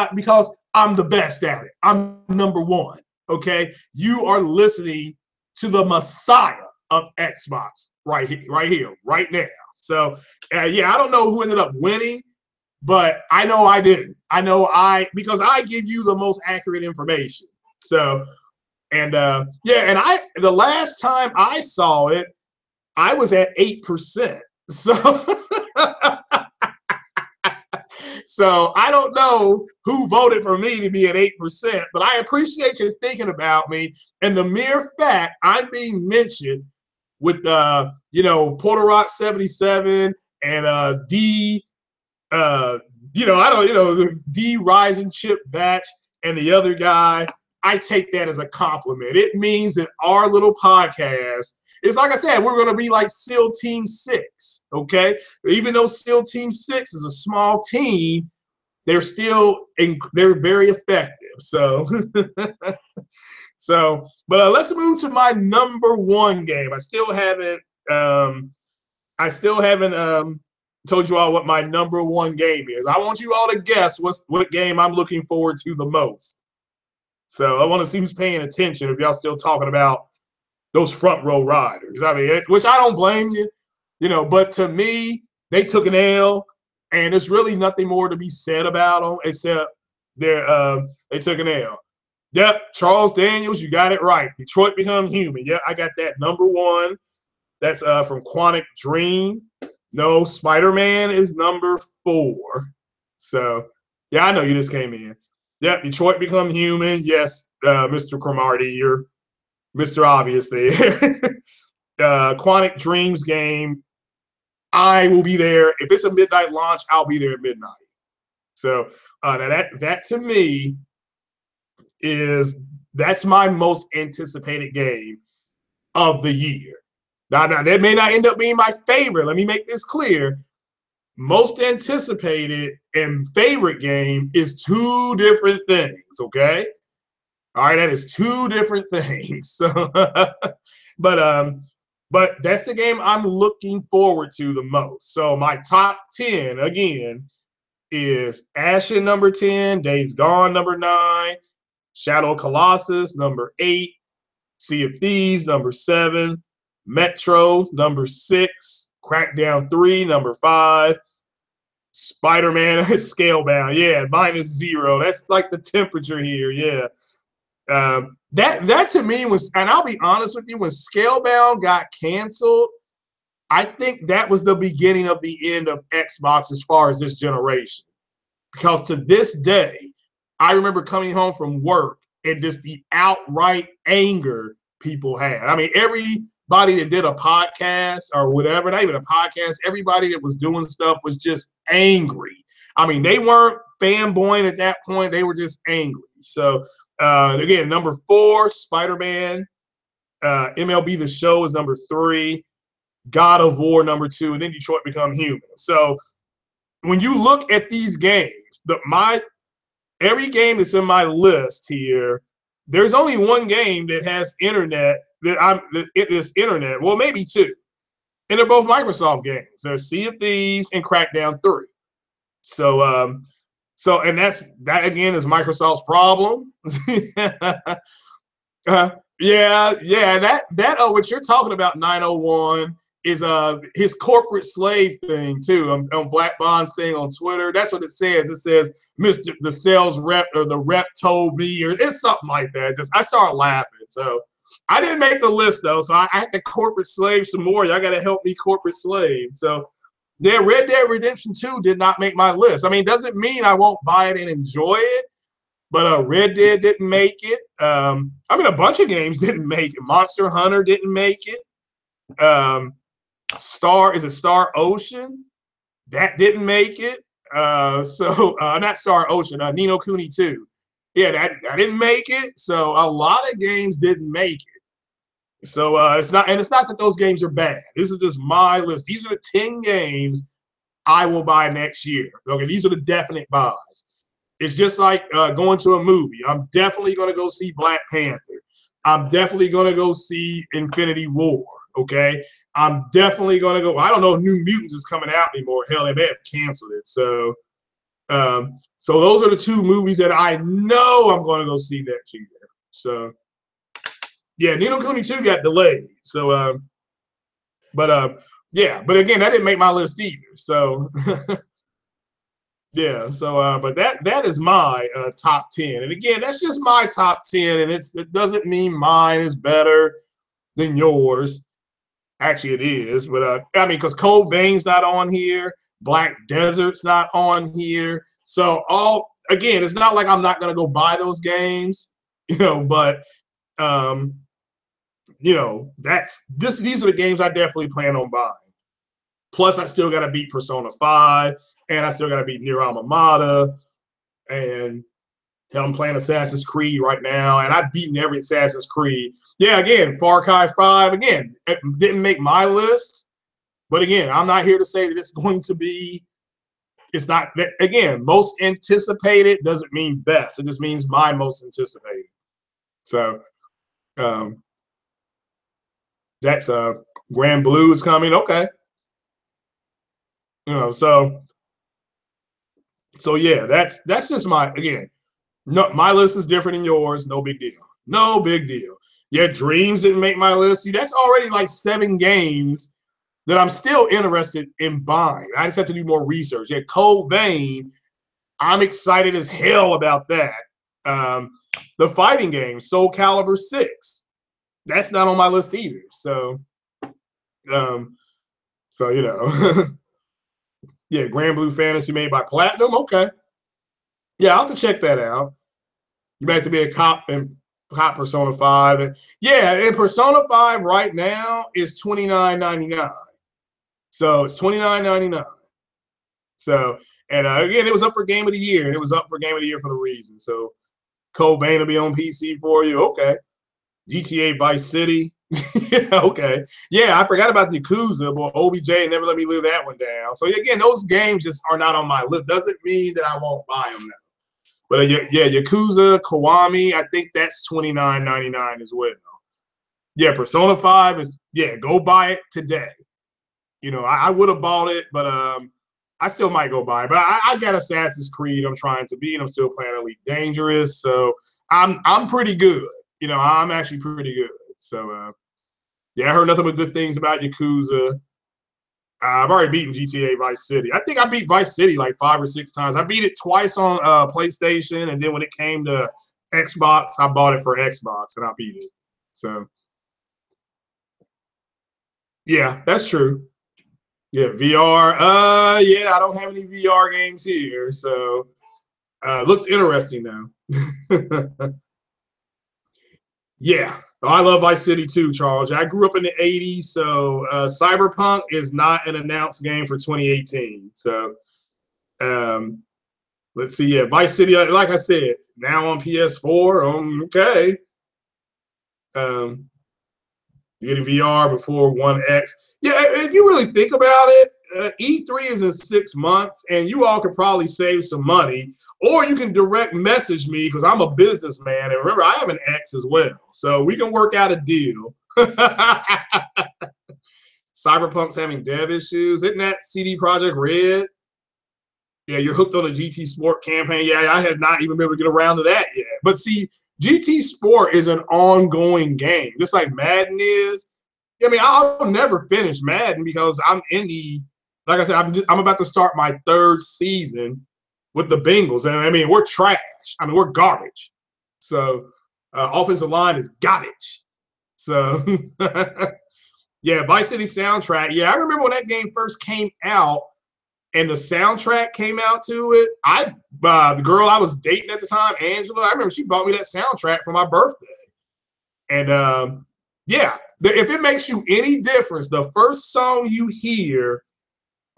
Speaker 1: I'm the best at it. I'm number one. Okay, you are listening to the Messiah of Xbox right here, right now. So yeah, I don't know who ended up winning, but I know I didn't. I know because I give you the most accurate information. So and yeah, and the last time I saw it, I was at 8%. So so I don't know who voted for me to be at 8%, but I appreciate you thinking about me. And the mere fact I'm being mentioned with Porter Rock 77 and D D Rising Chip Batch and the other guy, I take that as a compliment. It means that our little podcast is, like I said, we're going to be like SEAL Team 6, okay? Even though SEAL Team 6 is a small team, they're very effective. So, but let's move to my number one game. I still haven't told you all what my number one game is. I want you all to guess what game I'm looking forward to the most. So I want to see who's paying attention if y'all still talking about those front row riders. I mean, which I don't blame you, but to me, they took an L, and there's really nothing more to be said about them except they took an L. Yep, Charles Daniels, you got it right. Detroit Become Human. Yep, I got that number one. That's from Quantic Dream. No, Spider-Man is number 4. So, yeah, I know you just came in. Yep, Detroit Become Human. Yes, Mr. Cromartie, you're Mr. Obvious there. Quantic Dreams game. I will be there. If it's a midnight launch, I'll be there at midnight. So now that to me that's my most anticipated game of the year. Now that may not end up being my favorite. Let me make this clear. Most anticipated and favorite game is 2 different things, okay? All right, that is 2 different things. So, but that's the game I'm looking forward to the most. So my top 10 again is Ashen number 10, Days Gone number 9, Shadow Colossus number 8, Sea of Thieves number 7, Metro number 6, Crackdown 3 number 5, Spider-Man Scalebound, yeah, -0. That's like the temperature here, yeah. That to me was, and I'll be honest with you, when Scalebound got canceled, I think that was the beginning of the end of Xbox as far as this generation. Because to this day, I remember coming home from work and just the outright anger people had. I mean, everybody that did a podcast or whatever, not even a podcast, everybody that was doing stuff was just angry. I mean, they weren't fanboying at that point. They were just angry. So, again, number 4, Spider-Man. MLB The Show is number 3. God of War number 2. And then Detroit Become Human. So when you look at these games, every game that's in my list here, there's only one game that has internet this internet. Well, maybe 2. And they're both Microsoft games. They're Sea of Thieves and Crackdown 3. So and that again is Microsoft's problem. Yeah. That what you're talking about, 901, is his corporate slave thing too. On Black Bond's thing on Twitter. That's what it says. It says Mr. the sales rep or the rep told me, or it's something like that. I started laughing. So I didn't make the list though, so I had to corporate slave some more. Y'all gotta help me corporate slave. So yeah, Red Dead Redemption 2 did not make my list. I mean, doesn't mean I won't buy it and enjoy it, but Red Dead didn't make it. I mean, a bunch of games didn't make it. Monster Hunter didn't make it. Star Ocean? That didn't make it. Not Star Ocean, Ni no Kuni 2. Yeah, that didn't make it. So a lot of games didn't make it. So it's not that those games are bad. This is just my list. These are the 10 games I will buy next year. Okay, these are the definite buys. It's just like going to a movie. I'm definitely going to go see Black Panther. I'm definitely going to go see Infinity War. Okay, I'm definitely going to go. I don't know if New Mutants is coming out anymore. Hell, they may have canceled it. So, so those are the two movies that I know I'm going to go see next year. So, yeah, Nino Kuni 2 got delayed. So, yeah, but again, that didn't make my list either. So, yeah. So, but that is my top 10. And again, that's just my top 10, and it doesn't mean mine is better than yours. Actually, it is, but I mean, because Cold Vein's not on here, Black Desert's not on here. So again, it's not like I'm not gonna go buy those games, but these are the games I definitely plan on buying. Plus, I still gotta beat Persona 5, and I still gotta beat Nier Automata, and hell, I'm playing Assassin's Creed right now, and I've beaten every Assassin's Creed. Yeah, again, Far Cry 5, again, it didn't make my list. But again, I'm not here to say that it's going to be, it's not, again, most anticipated doesn't mean best. It just means my most anticipated. So that's Grand Blue is coming. Okay. So yeah, that's just again, no, my list is different than yours. No big deal. No big deal. Yeah, Dreams didn't make my list. See, that's already like 7 games that I'm still interested in buying. I just have to do more research. Yeah, Cold Vein, I'm excited as hell about that. The fighting game, Soul Calibur 6, that's not on my list either. So, yeah, Grand Blue Fantasy made by Platinum. Okay. Yeah, I'll have to check that out. You might have to be a cop in Cop Persona 5. And yeah, in Persona 5 right now is $29.99. So it's $29.99. So, and again, it was up for Game of the Year, and it was up for Game of the Year for the reason. So, Cold Vein will be on PC for you. Okay. GTA Vice City. Okay. Yeah, I forgot about the Yakuza, but OBJ never let me live that one down. So, again, those games just are not on my list. Doesn't mean that I won't buy them now. But yeah, Yakuza, Kiwami, I think that's $29.99 as well. Yeah, Persona 5 is, yeah, go buy it today. I would have bought it, but I still might go buy it. But I got Assassin's Creed I'm trying to beat. I'm still playing Elite Dangerous. So I'm pretty good. I'm actually pretty good. So yeah, I heard nothing but good things about Yakuza. I've already beaten GTA Vice City. I think I beat Vice City like 5 or 6 times. I beat it twice on PlayStation, and then when it came to Xbox, I bought it for Xbox, and I beat it. So, yeah, that's true. Yeah, VR. Yeah, I don't have any VR games here, so looks interesting now. Yeah, I love Vice City too, Charles. I grew up in the '80s, so Cyberpunk is not an announced game for 2018. So um, let's see. Yeah, Vice City, like I said, now on PS4. Okay. Um, getting VR before One X. Yeah, if you really think about it, E3 is in 6 months, and you all could probably save some money, or you can direct message me because I'm a businessman, and remember, I have an X as well, so we can work out a deal. Cyberpunk's having dev issues. Isn't that CD Projekt Red? Yeah, you're hooked on the GT Sport campaign. Yeah, I had not even been able to get around to that yet. But see, GT Sport is an ongoing game, just like Madden is. I mean, I'll never finish Madden because I'm in like I said, I'm about to start my 3rd season with the Bengals. And I mean, we're trash. I mean, we're garbage. So, offensive line is garbage. So, yeah, Vice City soundtrack. Yeah, I remember when that game first came out and the soundtrack came out to it. The girl I was dating at the time, Angela, I remember she bought me that soundtrack for my birthday. And yeah, if it makes you any difference, the first song you hear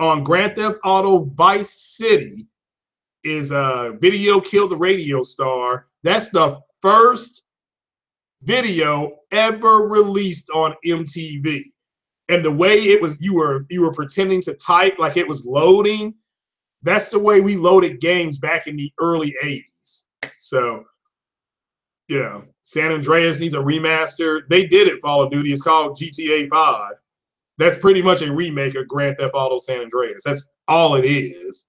Speaker 1: on Grand Theft Auto Vice City is Video Killed the Radio Star. That's the first video ever released on MTV. And the way it was, you were pretending to type like it was loading. That's the way we loaded games back in the early 80s. So, San Andreas needs a remaster. They did it, Call of Duty. It's called GTA 5. That's pretty much a remake of Grand Theft Auto San Andreas. That's all it is.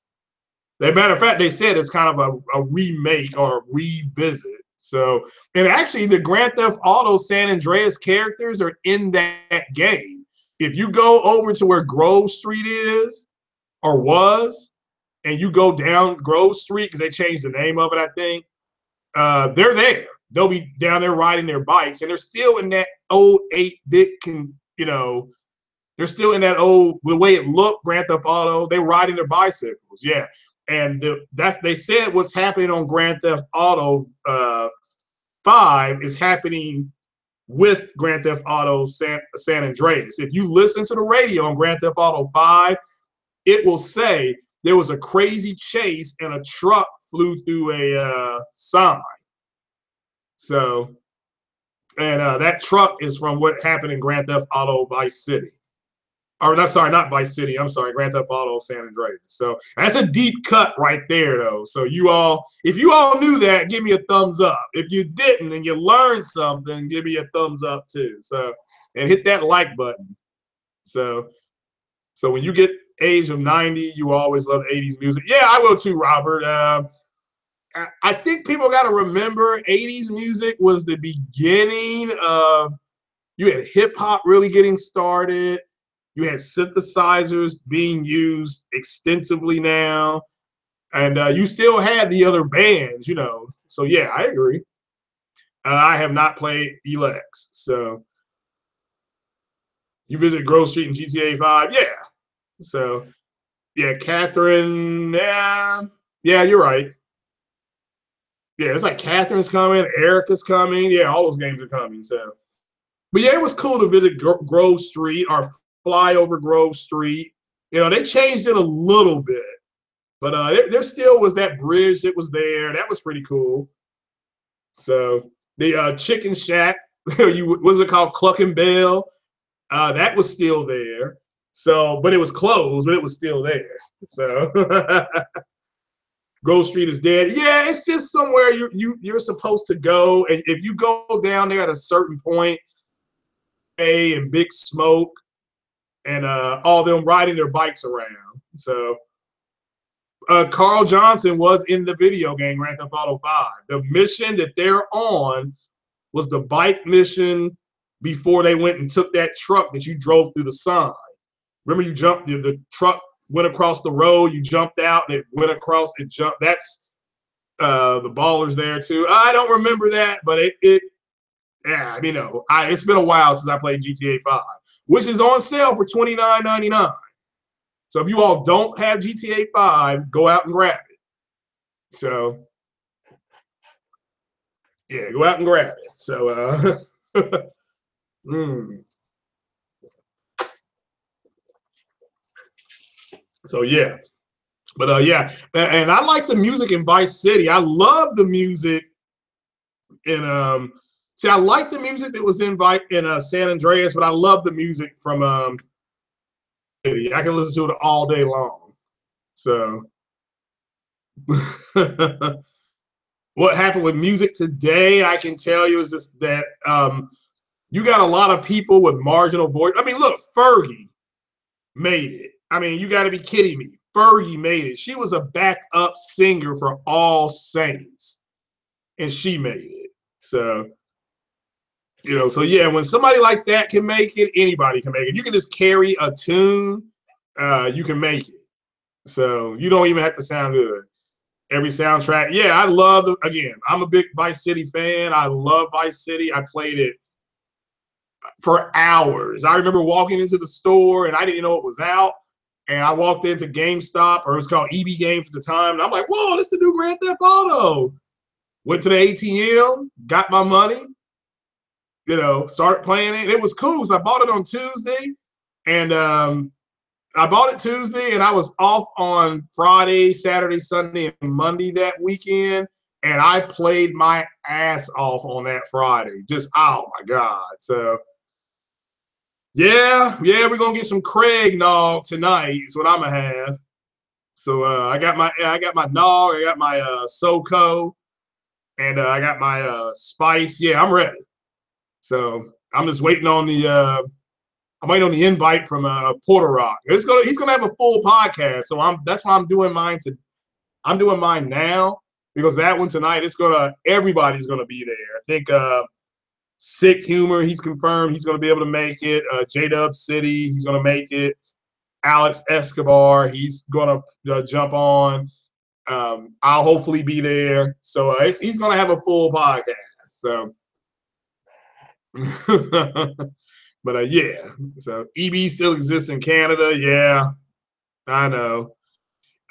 Speaker 1: As a matter of fact, they said it's kind of a remake or a revisit. So, and actually, the Grand Theft Auto San Andreas characters are in that game. If you go over to where Grove Street is or was, and you go down Grove Street because they changed the name of it, I think, they're there. They'll be down there riding their bikes, and they're still in that old 8-bit, they're still in that old, the way it looked, Grand Theft Auto. They're riding their bicycles, yeah. And they said what's happening on Grand Theft Auto 5 is happening with Grand Theft Auto San Andreas. If you listen to the radio on Grand Theft Auto 5, it will say there was a crazy chase and a truck flew through a sign. So, and that truck is from what happened in Grand Theft Auto Vice City. Or not, sorry, not Vice City. I'm sorry, Grand Theft Auto San Andreas. So that's a deep cut right there, though. So you all, if you all knew that, give me a thumbs up. If you didn't and you learned something, give me a thumbs up too. So, and hit that like button. So when you get age of 90, you always love 80s music. Yeah, I will too, Robert. I think people got to remember 80s music was the beginning of, you had hip hop really getting started. You had synthesizers being used extensively now. And you still had the other bands, So, yeah, I agree. I have not played Elex. So, you visit Grove Street in GTA 5? Yeah. So, yeah, Catherine, yeah, you're right. Yeah, it's like Catherine's coming, Erica's coming. Yeah, all those games are coming. So, but yeah, it was cool to visit Grove Street or fly over Grove Street. They changed it a little bit, but there still was that bridge that was there. That was pretty cool. So the Chicken Shack, what's it called, Cluck and Bell? That was still there. So, but it was closed, but it was still there. So Grove Street is dead. Yeah, it's just somewhere you're supposed to go, and if you go down there at a certain point, and Big Smoke and all them riding their bikes around. So Carl Johnson was in the video game Grand Theft Auto 5. The mission that they're on was the bike mission before they went and took that truck that you drove through the sun. Remember, you jumped, the truck went across the road, you jumped out, and it went across, it jumped. That's the Ballers there too. I don't remember that, but yeah, it's been a while since I played GTA 5, which is on sale for $29.99. So if you all don't have GTA 5, go out and grab it. So, yeah, go out and grab it. So, So, yeah. But, yeah. And I like the music in Vice City. I love the music in see, I like the music that was in San Andreas, but I love the music from City. I can listen to it all day long. So what happened with music today, I can tell you, is just that you got a lot of people with marginal voice. I mean, look, Fergie made it. I mean, you got to be kidding me. Fergie made it. She was a backup singer for All Saints, and she made it. So, so yeah, when somebody like that can make it, anybody can make it. You can just carry a tune, you can make it. So you don't even have to sound good. Every soundtrack, yeah, I love it. Again, I'm a big Vice City fan. I love Vice City. I played it for hours. I remember walking into the store and I didn't know it was out. And I walked into GameStop, or it was called EB Games at the time, and I'm like, whoa, this is the new Grand Theft Auto. Went to the ATM, got my money, started playing it. It was cool because I bought it on Tuesday, and I bought it Tuesday, and I was off on Friday, Saturday, Sunday, and Monday that weekend, and I played my ass off on that Friday. Just, oh my God. So yeah, we're gonna get some Craig Nog tonight. Is what I'm gonna have. So I got my Nog, I got my SoCo, and I got my Spice. Yeah, I'm ready. So I'm just waiting on the I'm waiting on the invite from Porter Rock. He's gonna have a full podcast, so that's why I'm doing mine. I'm doing mine now because that one tonight everybody's gonna be there. I think Sick Humor, he's confirmed he's gonna be able to make it. J-Dub City, he's gonna make it. Alex Escobar, he's gonna jump on. I'll hopefully be there, so he's gonna have a full podcast. So. But yeah, so EB still exists in Canada. Yeah, I know.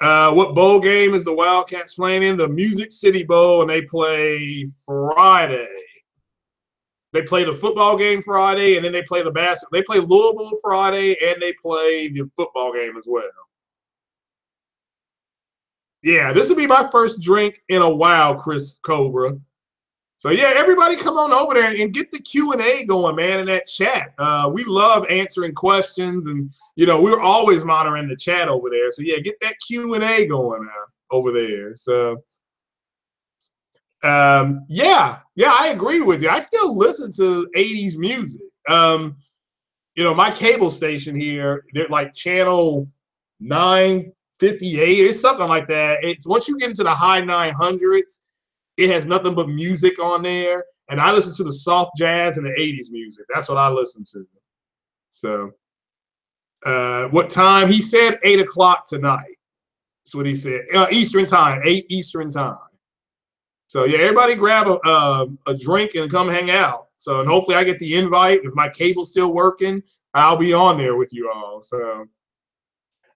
Speaker 1: What bowl game is the Wildcats playing in? The Music City Bowl, and they play Friday. They play the football game Friday, and then they play the basketball. They play Louisville Friday, and they play the football game as well. Yeah, this will be my first drink in a while, Chris Cobra. So yeah, everybody come on over there and get the Q&A going, man, in that chat. We love answering questions, and we're always monitoring the chat over there. So yeah, get that Q&A going over there. So yeah, I agree with you. I still listen to 80s music. My cable station here, they're like channel 958 or something like that. It's once you get into the high 900s. It has nothing but music on there. And I listen to the soft jazz and the 80s music. That's what I listen to. So what time? He said 8 o'clock tonight. That's what he said. Eastern time, 8 Eastern time. So yeah, everybody grab a drink and come hang out. So, and hopefully I get the invite. If my cable's still working, I'll be on there with you all. So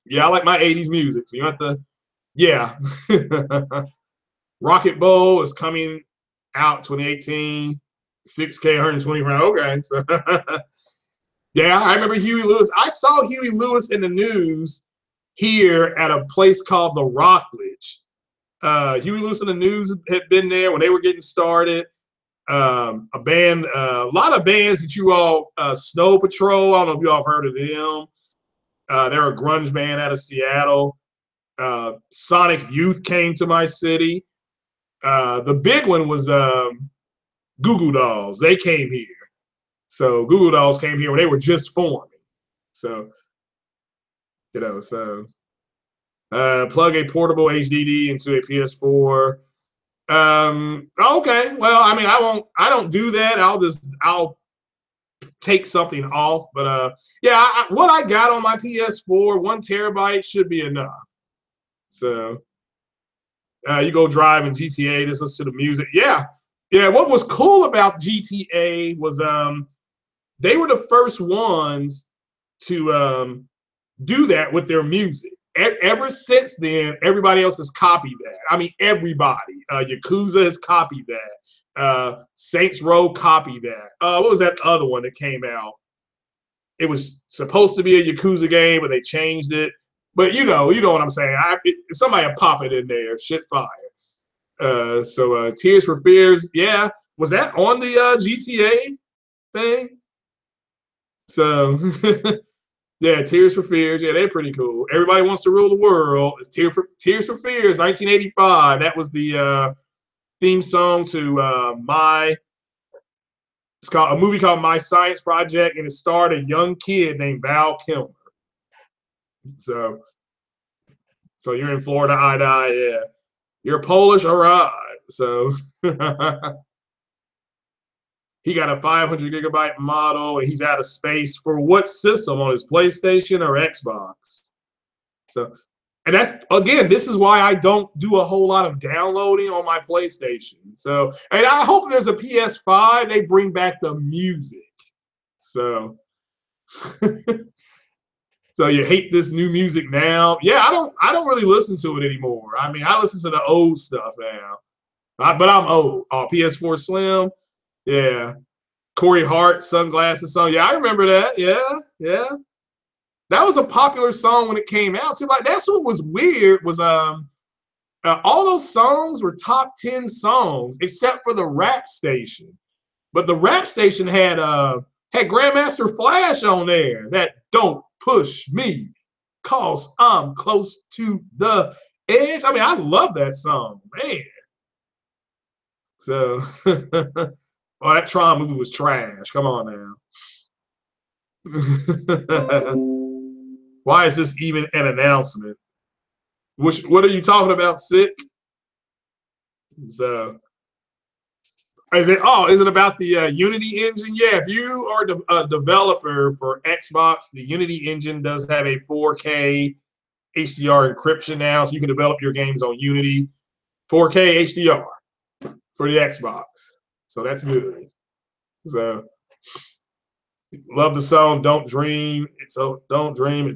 Speaker 1: yeah, I like my 80s music. So you have to, yeah. Rocket Bowl is coming out 2018, 6K, 120 round. Okay. So yeah, I remember Huey Lewis. I saw Huey Lewis in the news here at a place called the Rockledge. Huey Lewis in the news had been there when they were getting started. A lot of bands that you all, Snow Patrol, I don't know if you all have heard of them. They're a grunge band out of Seattle. Sonic Youth came to my city. The big one was Goo Goo Dolls. They came here. So Goo Goo Dolls came here when they were just forming. So, plug a portable HDD into a PS4. Okay. Well, I mean, I don't do that. I'll take something off. But yeah, what I got on my PS4, 1 terabyte should be enough. So you go drive in GTA, just listen to the music. Yeah. What was cool about GTA was they were the first ones to do that with their music. Ever since then, everybody else has copied that. I mean, everybody. Yakuza has copied that. Saints Row copied that. What was that other one that came out? It was supposed to be a Yakuza game, but they changed it. But you know what I'm saying. Somebody will pop it in there. Shit fire. So Tears for Fears, yeah. Was that on the GTA thing? So yeah, Tears for Fears, yeah, they're pretty cool. Everybody Wants to Rule the World. It's Tears for Fears, 1985. That was the theme song to it's called a movie called My Science Project, and it starred a young kid named Val Kilmer. So you're in Florida, yeah. You're Polish, all right. So he got a 500 gigabyte model, and he's out of space for what system, on his PlayStation or Xbox? So, and that's, again, this is why I don't do a whole lot of downloading on my PlayStation. So, and I hope there's a PS-5, they bring back the music. So, so you hate this new music now? Yeah, I don't really listen to it anymore. I mean, I listen to the old stuff now. But I'm old. Oh, PS4 Slim. Yeah. Corey Hart, Sunglasses song. Yeah, I remember that. Yeah. That was a popular song when it came out too. Like, that's what was weird was all those songs were top 10 songs except for the rap station. But the rap station had Grandmaster Flash on there. That "Don't Push Me, 'Cause I'm Close to the Edge." I mean, I love that song, man. So, oh, that Tron movie was trash. Come on now. Why is this even an announcement? What are you talking about, Sick? So is it about the Unity engine? Yeah, if you are a developer for Xbox, the Unity engine does have a 4K HDR encryption now, so you can develop your games on Unity 4K HDR for the Xbox. So that's good. So love the song "Don't Dream." Don't dream.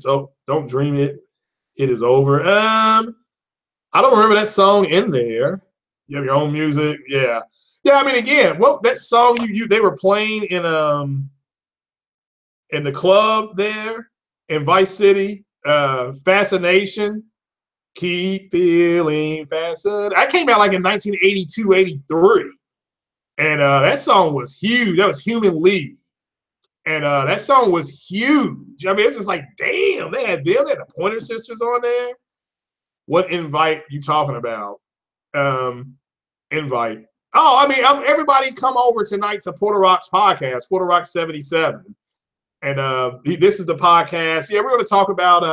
Speaker 1: Don't dream it. It is over. I don't remember that song in there. You have your own music, yeah. Yeah, I mean, again, well, that song they were playing in the club there in Vice City, Fascination, Keep Feeling Fascinated. I came out like in 1982, 83. And that song was huge. That was Human League. And that song was huge. I mean, it's just like, damn, they had the Pointer Sisters on there. What invite you talking about? Invite. Oh, I mean, everybody come over tonight to Porter Rock's podcast, Porter Rock 77. And this is the podcast. Yeah, we're going to talk about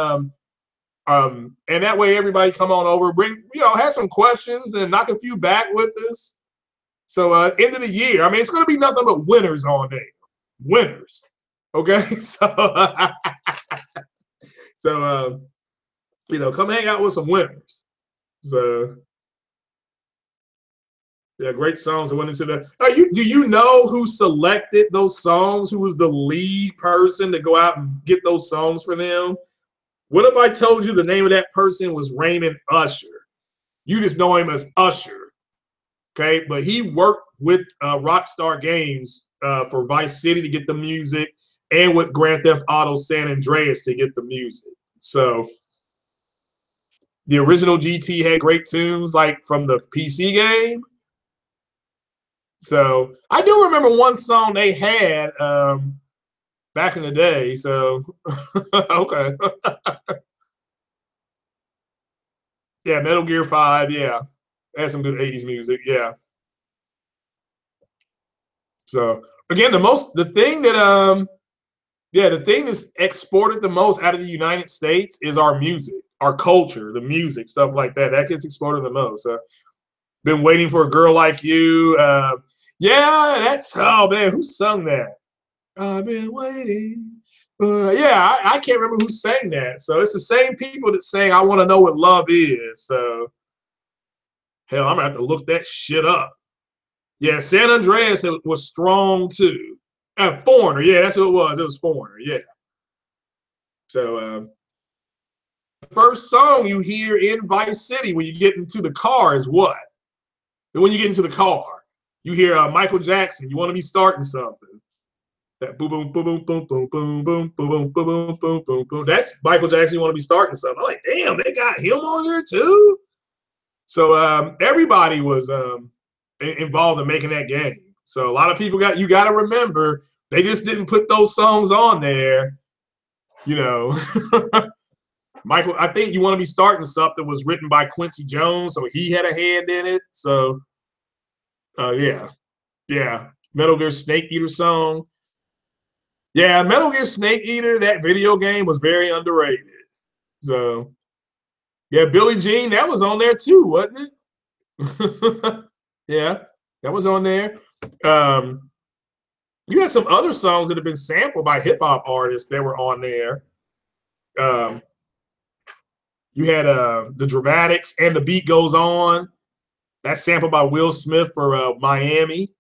Speaker 1: and that way everybody come on over, bring, have some questions and knock a few back with us. So end of the year, I mean, it's going to be nothing but winners on there. Winners. Okay. So come hang out with some winners. So yeah, great songs that went into that. Do you know who selected those songs? Who was the lead person to go out and get those songs for them? What if I told you the name of that person was Raymond Usher? You just know him as Usher, okay? But he worked with Rockstar Games for Vice City to get the music, and with Grand Theft Auto San Andreas to get the music. So the original GT had great tunes, like from the PC game. So I do remember one song they had back in the day. So okay, yeah, Metal Gear 5, yeah, had some good 80s music, yeah. So again, the thing that's exported the most out of the United States is our music, our culture, the music, stuff like that. That gets exported the most. Been waiting for a girl like you. Yeah, oh man, who sung that? I've been waiting. Yeah, I can't remember who sang that. So it's the same people that sang "I Want to Know What Love Is." So hell, I'm gonna have to look that shit up. Yeah, San Andreas was strong too. Foreigner, yeah, that's who it was. It was Foreigner, yeah. So the first song you hear in Vice City when you get into the car is what? And when you get into the car, you hear Michael Jackson. You want to be starting something. That boom, boom, boom, boom, boom, boom, boom, boom, boom, boom, boom, boom, boom, boom. That's Michael Jackson. You want to be starting something. I'm like, damn, they got him on here too. So everybody was involved in making that game. So a lot of people you got to remember, they just didn't put those songs on there. Michael, I think You Want to Be Starting Something was written by Quincy Jones, so he had a hand in it. So yeah, Metal Gear Snake Eater song. Yeah, Metal Gear Snake Eater, that video game was very underrated. So yeah, Billie Jean, that was on there too, wasn't it? Yeah, that was on there. You had some other songs that have been sampled by hip hop artists that were on there. You had the Dramatics and The Beat Goes On. That's sampled by Will Smith for Miami.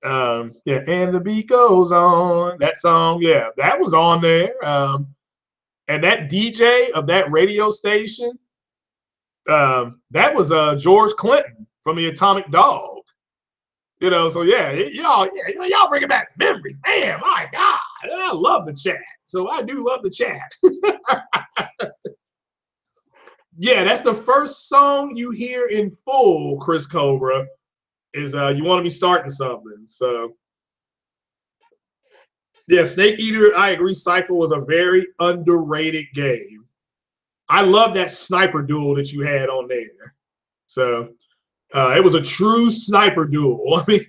Speaker 1: Yeah, and the beat goes on. That song, yeah, that was on there. And that DJ of that radio station, that was George Clinton from the Atomic Dog. So yeah, y'all bringing back memories. Man, my God, I love the chat. So I do love the chat. Yeah, that's the first song you hear in full, Chris Cobra, is You Want to Be Starting Something. So yeah, Snake Eater, I agree, Cycle was a very underrated game. I love that sniper duel that you had on there. So it was a true sniper duel. I mean,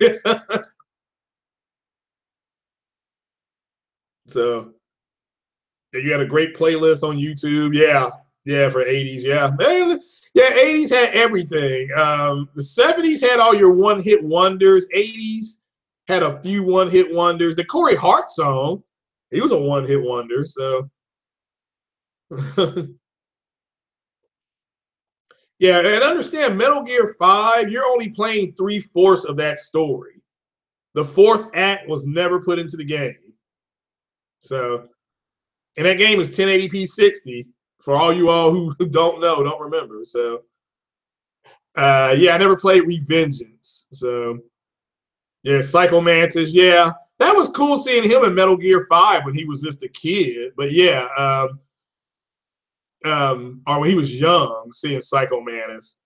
Speaker 1: So you had a great playlist on YouTube. Yeah, yeah, for 80s. Yeah, man, yeah, 80s had everything. The 70s had all your one-hit wonders. 80s had a few one-hit wonders. The Corey Hart song, he was a one-hit wonder. So yeah, and understand Metal Gear 5, you're only playing 3/4 of that story. The fourth act was never put into the game. So, and that game is 1080p 60 for all you all who don't know, don't remember. So, yeah, I never played Revengeance. So, yeah, Psycho Mantis. Yeah, that was cool seeing him in Metal Gear 5 when he was just a kid. But yeah, or when he was young, seeing Psycho Mantis.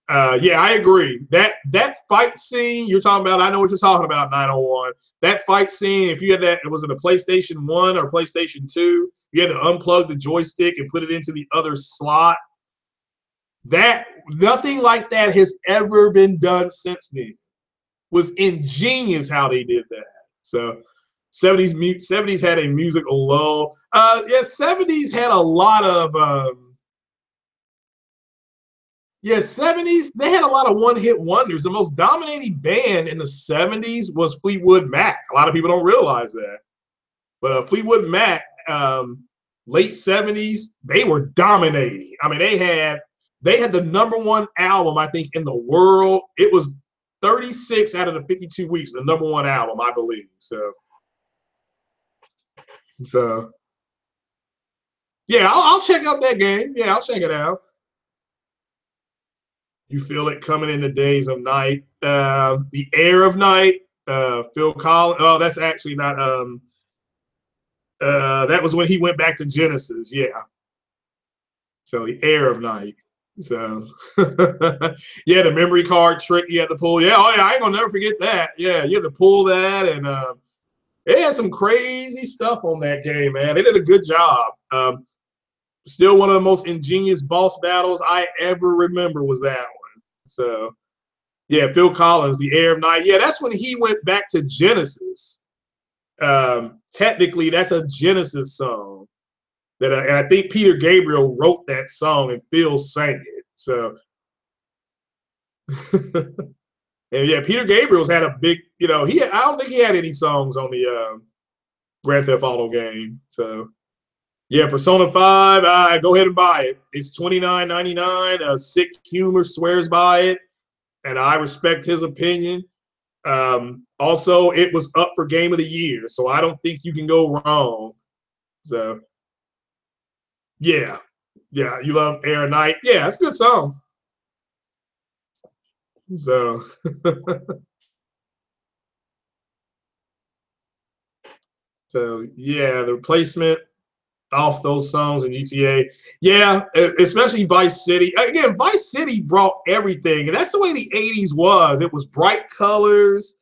Speaker 1: Yeah, I agree. That fight scene you're talking about, I know what you're talking about, 901. That fight scene, if you had that, was it a PlayStation 1 or PlayStation 2? You had to unplug the joystick and put it into the other slot. That nothing like that has ever been done since then. Was ingenious how they did that. So 70s had a musical lull. Yeah, 70s had a lot of yeah, 70s, they had a lot of one-hit wonders. The most dominating band in the 70s was Fleetwood Mac. A lot of people don't realize that. But Fleetwood Mac, late 70s, they were dominating. I mean, they had the #1 album, I think, in the world. It was 36 out of the 52 weeks, the #1 album, I believe. So yeah, I'll check out that game. Yeah, I'll check it out. You feel it coming in the days of night. The air of night. Phil Collins. Oh, that's actually not. That was when he went back to Genesis. Yeah. So the air of night. So yeah, the memory card trick you had to pull. Yeah. Oh yeah, I ain't gonna never forget that. Yeah, you had to pull that, and they had some crazy stuff on that game, man. They did a good job. Still one of the most ingenious boss battles I ever remember was that one. So yeah, Phil Collins, The Air of Night. Yeah, that's when he went back to Genesis. Technically, that's a Genesis song that, and I think Peter Gabriel wrote that song and Phil sang it. So, and yeah, Peter Gabriel's had a big, I don't think he had any songs on the Grand Theft Auto game. So, yeah, Persona 5, go ahead and buy it. It's $29.99. Sick Humor swears by it, and I respect his opinion. Also, it was up for Game of the Year, so I don't think you can go wrong. So, yeah, yeah, you love Air Night. Yeah, it's a good song. So, so yeah, the replacement off those songs in GTA. Yeah, especially Vice City. Again, Vice City brought everything, and that's the way the '80s was. It was bright colors.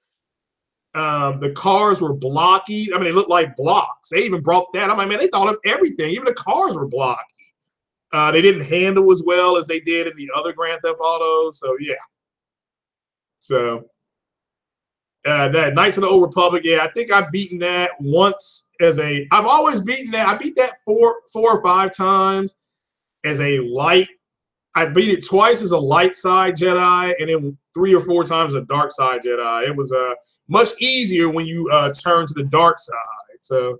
Speaker 1: The cars were blocky. I mean, they looked like blocks. They even brought that. I'm like, man, they thought of everything. Even the cars were blocky. They didn't handle as well as they did in the other Grand Theft Autos. So yeah. So that Knights of the Old Republic. Yeah, I think I've beaten that once as a. I've always beaten that. I beat that four or five times as a light. I beat it twice as a light side Jedi, and then 3 or 4 times as a dark side Jedi. It was much easier when you turn to the dark side. So,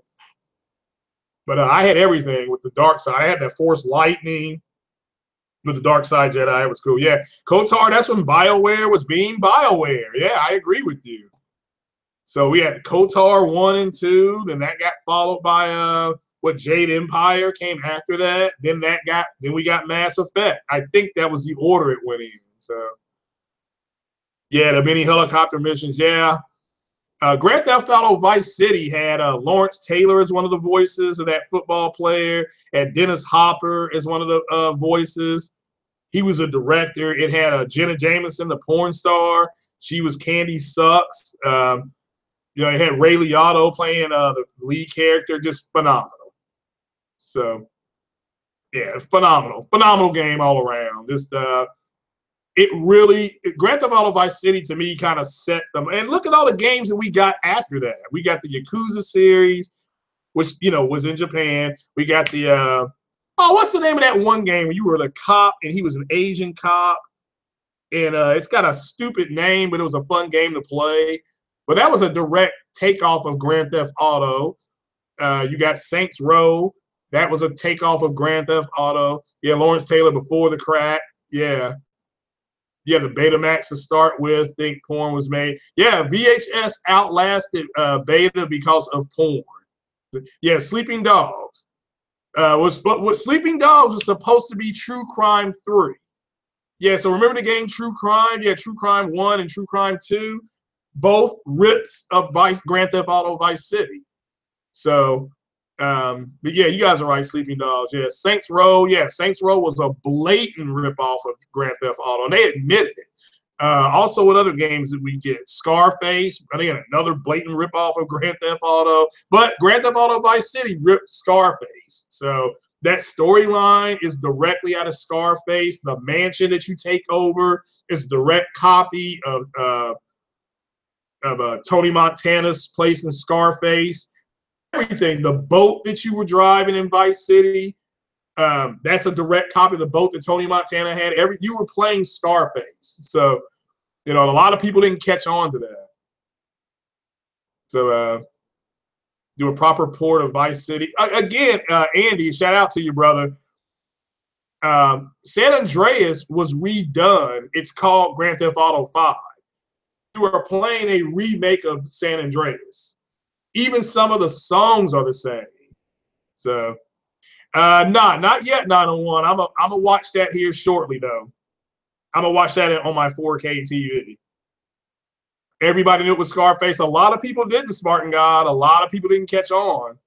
Speaker 1: but I had everything with the dark side. I had that Force Lightning with the dark side Jedi. It was cool. Yeah, KOTOR. That's when BioWare was being BioWare. Yeah, I agree with you. So we had KOTOR 1 and 2. Then that got followed by what Jade Empire came after that. Then we got Mass Effect. I think that was the order it went in. So yeah, the mini helicopter missions. Yeah. Grand Theft Auto Vice City had Lawrence Taylor as one of the voices of that football player, and Dennis Hopper as one of the voices. He was a director. It had Jenna Jameson, the porn star. She was Candy Sucks. It had Ray Liotta playing the lead character. Just phenomenal. So, yeah, phenomenal game all around. Just Grand Theft Auto Vice City to me kind of set them. And look at all the games that we got after that. We got the Yakuza series. which was in Japan. We got the what's the name of that one game where you were the cop and he was an Asian cop? And it's got a stupid name, but it was a fun game to play. But that was a direct takeoff of Grand Theft Auto. You got Saints Row. That was a takeoff of Grand Theft Auto. Yeah, Lawrence Taylor before the crack. Yeah. Yeah, the Betamax to start with. Think porn was made. Yeah, VHS outlasted beta because of porn. Yeah, Sleeping Dogs. What Sleeping Dogs was supposed to be True Crime 3. Yeah, so remember the game True Crime? Yeah, True Crime 1 and True Crime 2, both rips of Grand Theft Auto Vice City. So, but yeah, you guys are right, Sleeping Dogs. Yeah, Saints Row. Yeah, Saints Row was a blatant ripoff of Grand Theft Auto, and they admitted it. Also, what other games did we get? Scarface, again, another blatant ripoff of Grand Theft Auto. But Grand Theft Auto Vice City ripped Scarface. So that storyline is directly out of Scarface. The mansion that you take over is a direct copy of Tony Montana's place in Scarface. Everything, the boat that you were driving in Vice City, that's a direct copy of the boat that Tony Montana had. You were playing Scarface. So, a lot of people didn't catch on to that. So, do a proper port of Vice City. Again, Andy, shout out to you, brother. San Andreas was redone. It's called Grand Theft Auto 5. You are playing a remake of San Andreas. Even some of the songs are the same. So, not yet 901. I'm gonna watch that here shortly, though. I'm gonna watch that on my 4K TV. Everybody knew it was Scarface. A lot of people didn't, Spartan God. A lot of people didn't catch on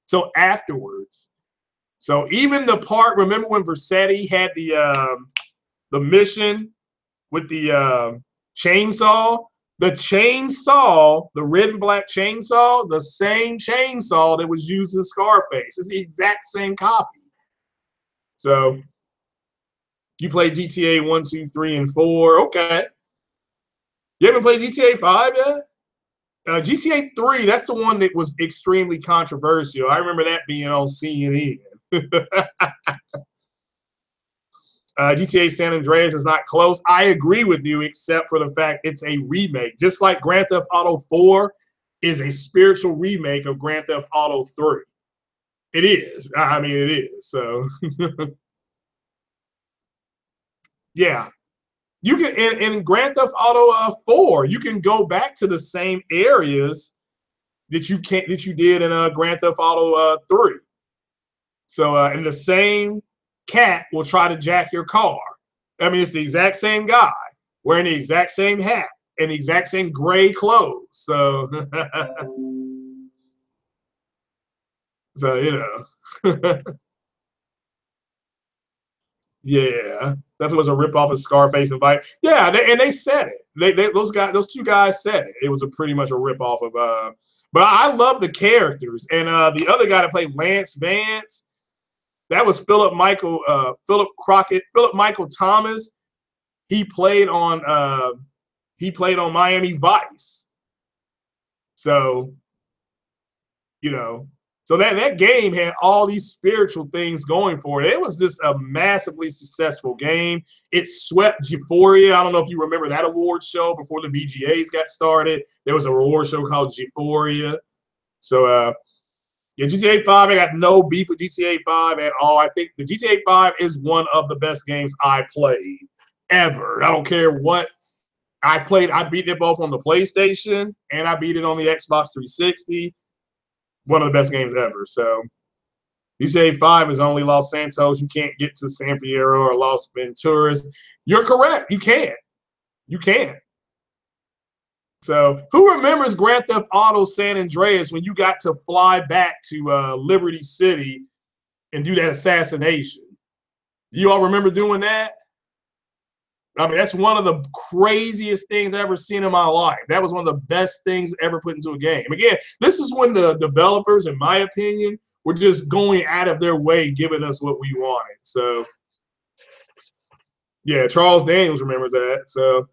Speaker 1: till afterwards. So even the part, remember when Vercetti had the mission with the chainsaw? The chainsaw, the red and black chainsaw, the same chainsaw that was used in Scarface. It's the exact same copy. So you played GTA 1, 2, 3, and 4. Okay. You haven't played GTA 5 yet? GTA 3, that's the one that was extremely controversial. I remember that being on CNN. GTA San Andreas is not close. I agree with you, except for the fact it's a remake. Just like Grand Theft Auto 4 is a spiritual remake of Grand Theft Auto 3. It is. I mean, it is. So, yeah. You can in Grand Theft Auto 4, you can go back to the same areas that you did in Grand Theft Auto 3. So, and the same cat will try to jack your car. I mean, it's the exact same guy wearing the exact same hat and the exact same gray clothes. So, yeah, that was a ripoff of Scarface and Bite. Yeah, and they said it. Those two guys said it. It was pretty much a ripoff of. But I love the characters, and the other guy that played Lance Vance. That was Philip Michael Thomas. He played on Miami Vice. So, so that game had all these spiritual things going for it. It was just a massively successful game. It swept Euphoria. I don't know if you remember that award show before the VGAs got started. There was a award show called Euphoria. So, yeah, GTA 5, I got no beef with GTA 5 at all. I think the GTA 5 is one of the best games I played ever. I don't care what I played. I beat it both on the PlayStation and I beat it on the Xbox 360. One of the best games ever. So GTA 5 is only Los Santos. You can't get to San Fierro or Las Venturas. You're correct. You can't. You can't. So who remembers Grand Theft Auto San Andreas when you got to fly back to Liberty City and do that assassination? You all remember doing that? I mean, that's one of the craziest things I've ever seen in my life. That was one of the best things ever put into a game. Again, this is when the developers, in my opinion, were just going out of their way, giving us what we wanted. So, yeah, Charles Daniels remembers that. So,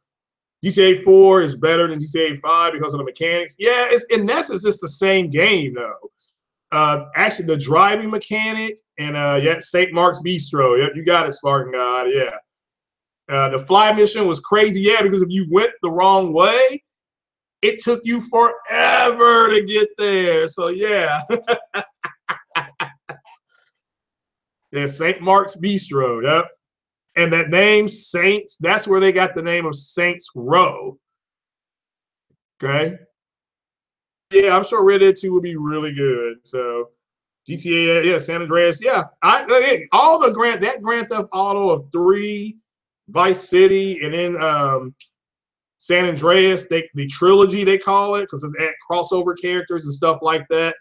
Speaker 1: GTA 4 is better than GTA 5 because of the mechanics. Yeah, in essence, it's the same game, though. Actually, the driving mechanic and yeah, St. Mark's Bistro. Yep, you got it, Spartan God. Yeah. The fly mission was crazy, yeah, because if you went the wrong way, it took you forever to get there. So yeah. Yeah, St. Mark's Bistro. Yep. And that name, Saints, that's where they got the name of Saints Row. Okay. Yeah, I'm sure Red Dead 2 will be really good. So GTA, yeah, San Andreas, yeah. All the Grand Theft Auto of 3, Vice City, and then San Andreas, the trilogy they call it, because it's at crossover characters and stuff like that.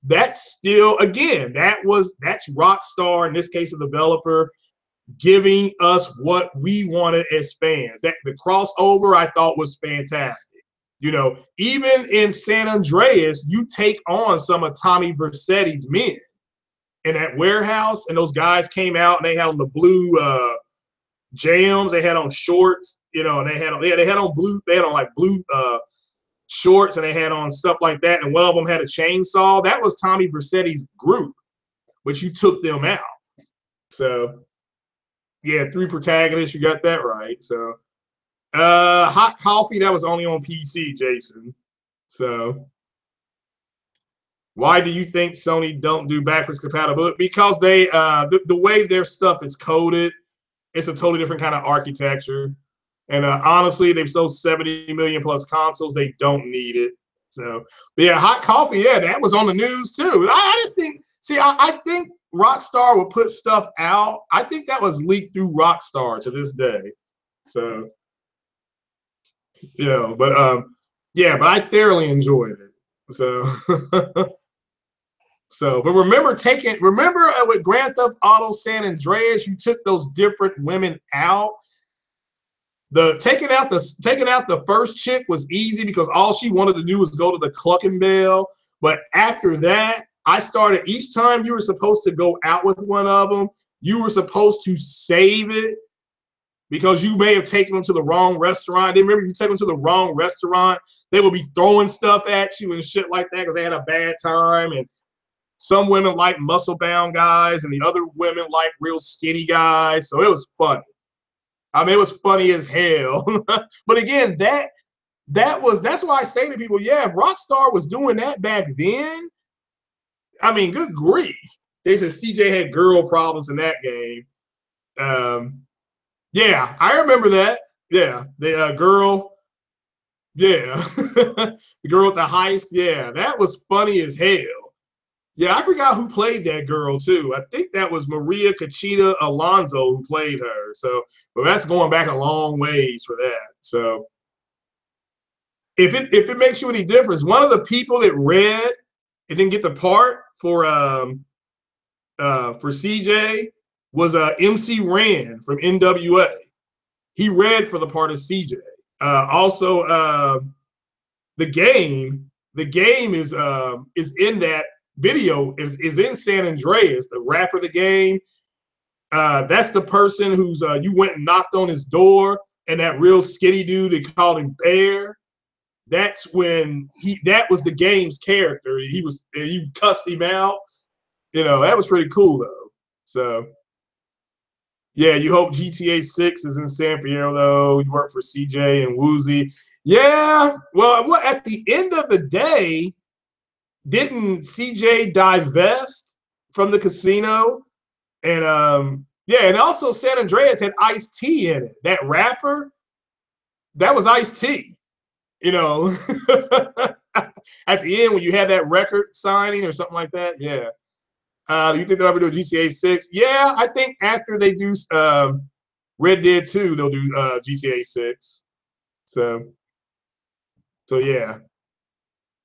Speaker 1: That's still, again, that's Rockstar, in this case a developer, giving us what we wanted as fans. That the crossover I thought was fantastic. You know, even in San Andreas, you take on some of Tommy Vercetti's men in that warehouse, and those guys came out and they had on the blue jams, they had on shorts, you know, and they had on like blue shorts, and they had on stuff like that, and one of them had a chainsaw. That was Tommy Vercetti's group, but you took them out. So yeah, 3 protagonists, you got that right. So Hot Coffee, that was only on PC, Jason. So why do you think Sony don't do backwards compatibility? Because they the way their stuff is coded, it's a totally different kind of architecture. And honestly, they've sold 70 million plus consoles. They don't need it. So, but yeah, Hot Coffee, yeah, that was on the news too. I just think, see, I think Rockstar will put stuff out. I think that was leaked through Rockstar to this day. So, you know, but yeah, but I thoroughly enjoyed it. So, so, but remember with Grand Theft Auto San Andreas, you took those different women out. The taking out the first chick was easy because all she wanted to do was go to the Clucking Bell. But after that, I started, each time you were supposed to go out with one of them, you were supposed to save it because you may have taken them to the wrong restaurant. They remember, if you take them to the wrong restaurant, they would be throwing stuff at you and shit like that because they had a bad time. And some women like muscle-bound guys, and the other women like real skinny guys. So it was funny. I mean, it was funny as hell. But again, that's why I say to people, yeah, if Rockstar was doing that back then, I mean, good grief. They said CJ had girl problems in that game. Yeah, I remember that. Yeah, the girl. Yeah, the girl with the heist. Yeah, that was funny as hell. Yeah, I forgot who played that girl too. I think that was Maria Conchita Alonso who played her. So, but that's going back a long ways for that. So, if it makes you any difference, one of the people that read and didn't get the part for CJ was MC Ran from NWA. He read for the part of CJ. Also, the game is in that video, is in San Andreas. The rapper, the game, that's the person who's you went and knocked on his door, and that real skinny dude, they called him Bear. That was the game's character. You cussed him out. You know, that was pretty cool though. So yeah, you hope GTA 6 is in San Fierro though. You work for CJ and Woozy. Yeah, well, at the end of the day, didn't CJ divest from the casino? And yeah, and also San Andreas had Ice-T in it. That rapper, that was Ice-T. You know, at the end when you had that record signing or something like that. Yeah. Do you think they'll ever do a GTA 6? Yeah, I think after they do Red Dead 2, they'll do GTA 6. So yeah.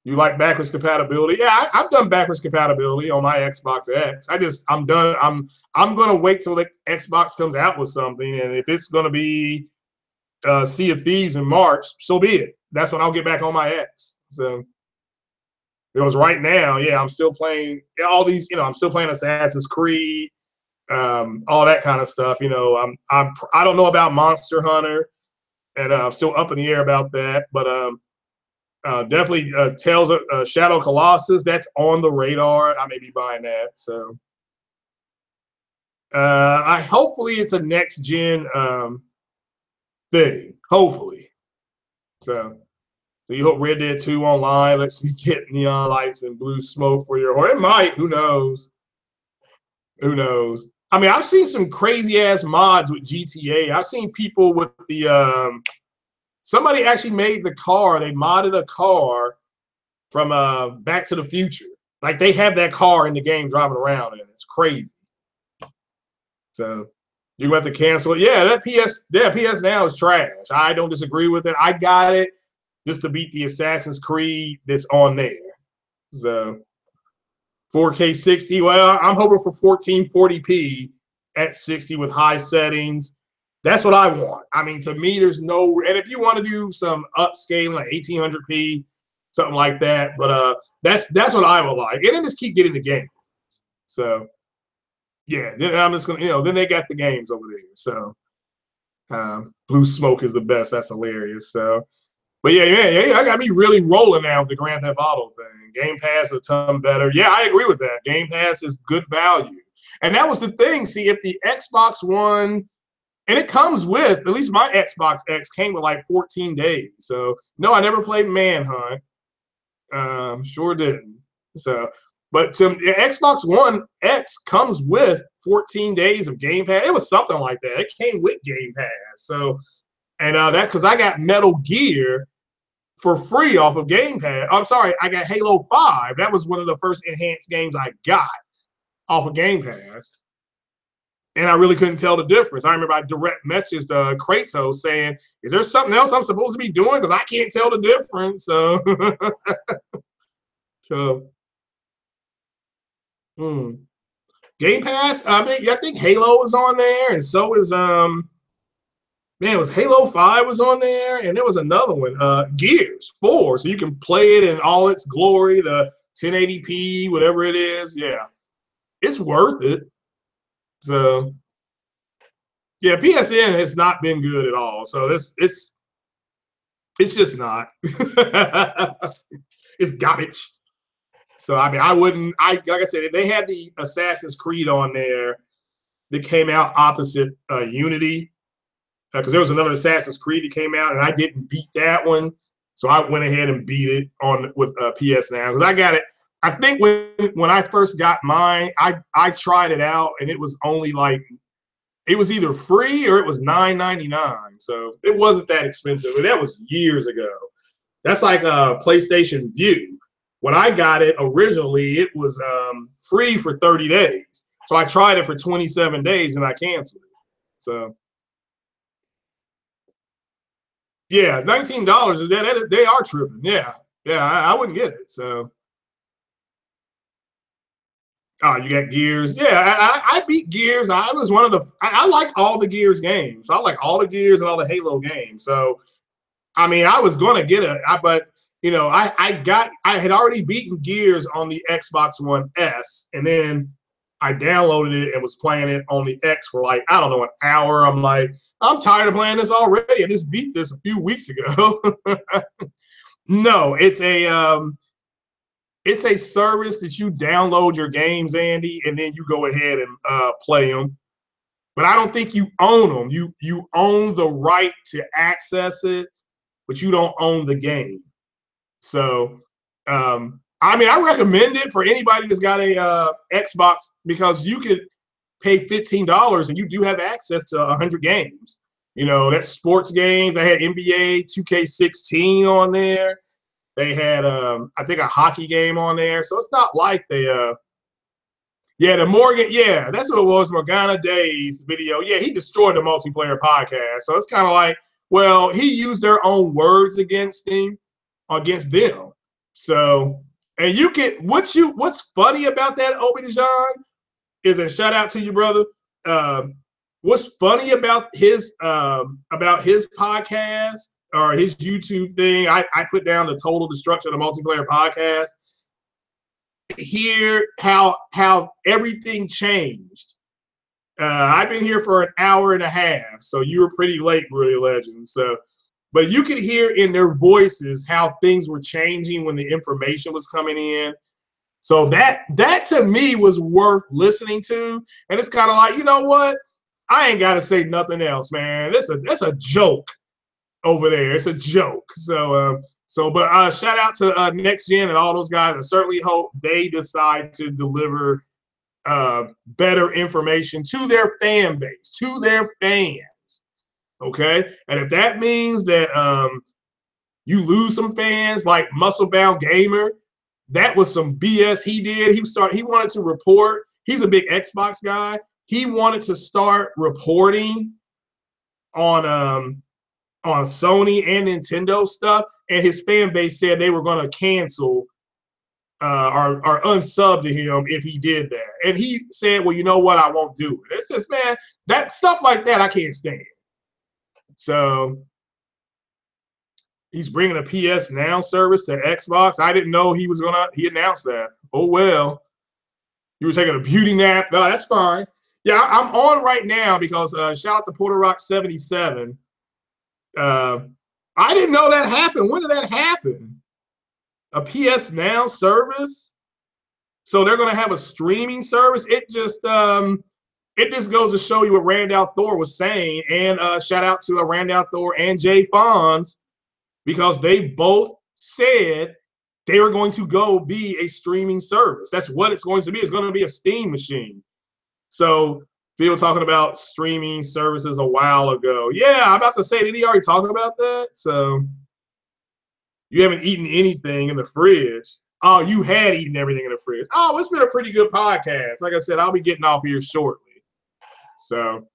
Speaker 1: You like backwards compatibility? Yeah, I've done backwards compatibility on my Xbox X. I'm done. I'm gonna wait till the Xbox comes out with something, and if it's gonna be Sea of Thieves in March, so be it. That's when I'll get back on my X. So because right now, yeah, I'm still playing all these. You know, I'm still playing Assassin's Creed, all that kind of stuff. You know, I don't know about Monster Hunter, and I'm still up in the air about that, but Definitely Tales of Shadow Colossus. That's on the radar. I may be buying that. So I hopefully it's a next gen thing. Hopefully. So you hope Red Dead 2 online lets me get neon lights and blue smoke for your horse. It might. Who knows? Who knows? I mean, I've seen some crazy ass mods with GTA. I've seen people with the somebody actually made the car. They modded a car from Back to the Future. Like they have that car in the game driving around, and it's crazy. So you have to cancel it. Yeah, that PS Now is trash. I don't disagree with it. I got it just to beat the Assassin's Creed that's on there. So 4K 60. Well, I'm hoping for 1440p at 60 with high settings. That's what I want. I mean, to me, there's no. And if you want to do some upscaling, like 1800p, something like that, but that's what I would like. And then just keep getting the games. So yeah, then I'm just gonna, then they got the games over there. So Blue Smoke is the best. That's hilarious. So. But yeah, I got me really rolling now with the Grand Theft Auto thing. Game Pass is a ton better. Yeah, I agree with that. Game Pass is good value. And that was the thing. See, if the Xbox One, and it comes with, at least my Xbox X came with like 14 days. So, no, I never played Manhunt. Sure didn't. So, but the Xbox One X comes with 14 days of Game Pass. It was something like that. It came with Game Pass. So, and that because I got Metal Gear for free off of Game Pass. I'm sorry, I got Halo 5. That was one of the first enhanced games I got off of Game Pass. And I really couldn't tell the difference. I remember I direct messaged Kratos saying, is there something else I'm supposed to be doing? Because I can't tell the difference. So, Game Pass, I mean, I think Halo is on there, and so is man, it was Halo 5 was on there, and there was another one, Gears 4. So you can play it in all its glory, the 1080p, whatever it is. Yeah, it's worth it. So, yeah, PSN has not been good at all. So it's just not. It's garbage. So I mean, like I said, if they had the Assassin's Creed on there that came out opposite Unity, because there was another Assassin's Creed that came out, and I didn't beat that one, so I went ahead and beat it on with PS Now because I got it. I think when I first got mine, I tried it out, and it was only like it was either free or it was $9.99, so it wasn't that expensive. But that was years ago. That's like a PlayStation View. When I got it originally, it was free for 30 days. So I tried it for 27 days and I canceled it. So. Yeah, $19 is that they are tripping. Yeah, I wouldn't get it. So, oh, you got Gears. Yeah, I beat Gears. I was one of the. I like all the Gears games. I like all the Gears and all the Halo games. So, I mean, I was gonna get it, but I had already beaten Gears on the Xbox One S, and then I downloaded it and was playing it on the X for like, I don't know, an hour. I'm like, I'm tired of playing this already. I just beat this a few weeks ago. No, it's a service that you download your games, Andy, and then you go ahead and play them. But I don't think you own them. You own the right to access it, but you don't own the game. So, I mean, I recommend it for anybody that's got a Xbox because you could pay $15 and you do have access to 100 games. That's sports games. They had NBA 2K16 on there. They had, I think, a hockey game on there. So it's not like they, the Morgan, yeah, that's what it was. Morgana Day's video. Yeah, he destroyed the multiplayer podcast. So it's kind of like, well, he used their own words against them. So, and you can, what's funny about that, Obi-Dejan, is a shout out to you, brother. What's funny about his podcast or his YouTube thing, I put down the total destruction of the multiplayer podcast. Hear how everything changed. I've been here for an hour and a half, so you were pretty late, Brody Legend. So but you could hear in their voices how things were changing when the information was coming in. So that to me was worth listening to. And it's kind of like, you know what? I ain't got to say nothing else, man. That's a joke over there. It's a joke. But shout out to Next Gen and all those guys. I certainly hope they decide to deliver better information to their fan base, to their fans. Okay, and if that means that you lose some fans like Muscle Bound Gamer, that was some BS he did. He wanted to report. He's a big Xbox guy. He wanted to start reporting on Sony and Nintendo stuff, and his fan base said they were going to cancel or unsub to him if he did that. And he said, well, you know what? I won't do it. It's just, man, that stuff like that I can't stand. So he's bringing a PS Now service to Xbox. I didn't know he announced that. Oh, well. You were taking a beauty nap. No, that's fine. Yeah, I'm on right now because shout out to Porter Rock 77. I didn't know that happened. When did that happen? A PS Now service? So they're going to have a streaming service? It just goes to show you what Randall Thor was saying. And shout out to Randall Thor and Jay Fonz, because they both said they were going to go be a streaming service. That's what it's going to be. It's going to be a Steam machine. So Phil talking about streaming services a while ago. Yeah, I'm about to say, did he already talk about that? So you haven't eaten anything in the fridge. Oh, you had eaten everything in the fridge. Oh, it's been a pretty good podcast. Like I said, I'll be getting off here shortly. So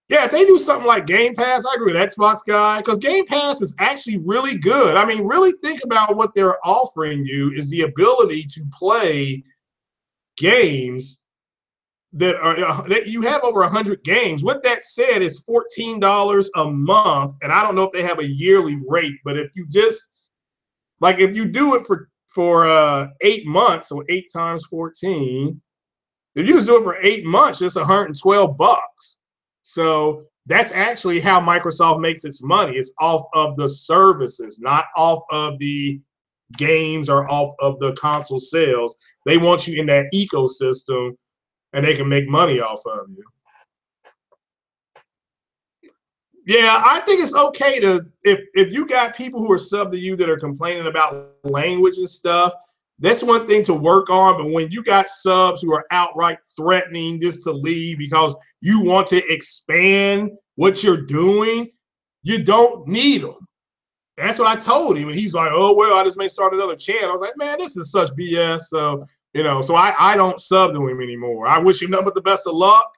Speaker 1: yeah, if they do something like Game Pass, I agree with Xbox guy, because Game Pass is actually really good. I mean, really think about what they're offering you is the ability to play games that you have over 100 games. With that said, it's $14 a month, and I don't know if they have a yearly rate, but if you just if you do it for 8 months, so 8 times 14, if you just do it for 8 months, it's $112. So that's actually how Microsoft makes its money. It's off of the services, not off of the games or off of the console sales. They want you in that ecosystem, and they can make money off of you. Yeah, I think it's okay to, if you got people who are sub to you that are complaining about language and stuff, that's one thing to work on. But when you got subs who are outright threatening just to leave because you want to expand what you're doing, you don't need them. That's what I told him. And he's like, oh, well, I just may start another channel. I was like, man, this is such BS. So, so I don't sub to him anymore. I wish him nothing but the best of luck.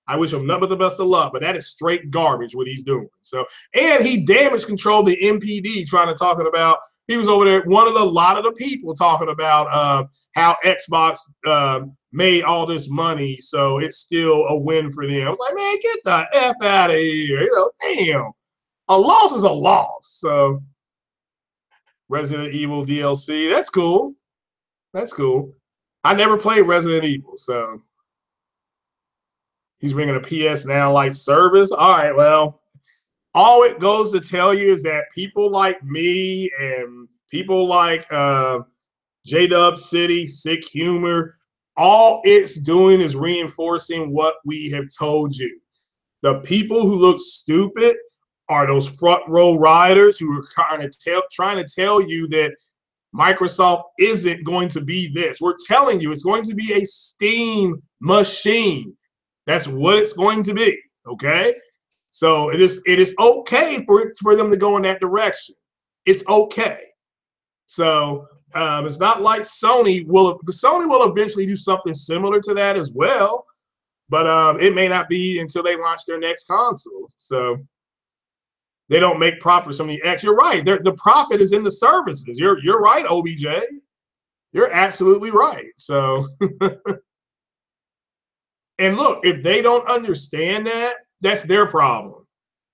Speaker 1: But that is straight garbage what he's doing. So, and he damage controlled the MPD talking about, he was over there, a lot of the people talking about how Xbox made all this money, so it's still a win for them. I was like, man, get the F out of here. Damn. A loss is a loss. So, Resident Evil DLC, that's cool. That's cool. I never played Resident Evil, so he's bringing a PS Now like service. All right, well, all it goes to tell you is that people like me and people like J-Dub City, Sick Humor, all it's doing is reinforcing what we have told you. The people who look stupid are those front row riders who are trying to tell you that Microsoft isn't going to be this. We're telling you it's going to be a Steam machine. That's what it's going to be, okay? So it is okay for them to go in that direction. It's okay. So it's not like Sony will eventually do something similar to that as well, but it may not be until they launch their next console. So they don't make profits from the X. You're right. The profit is in the services. You're right, OBJ. You're absolutely right. So, and look, if they don't understand that, that's their problem.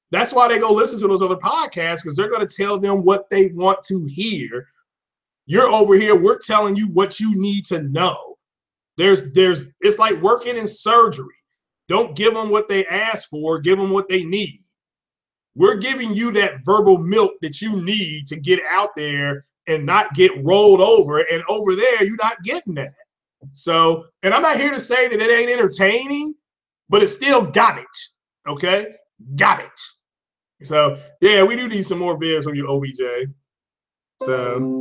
Speaker 1: That's why they go listen to those other podcasts, because they're going to tell them what they want to hear. You're over here, we're telling you what you need to know. It's like working in surgery. Don't give them what they ask for, give them what they need. We're giving you that verbal milk that you need to get out there and not get rolled over. And over there, you're not getting that. So, and I'm not here to say that it ain't entertaining, but it's still garbage. Okay? Garbage. So, yeah, we do need some more vids from you, OBJ. So,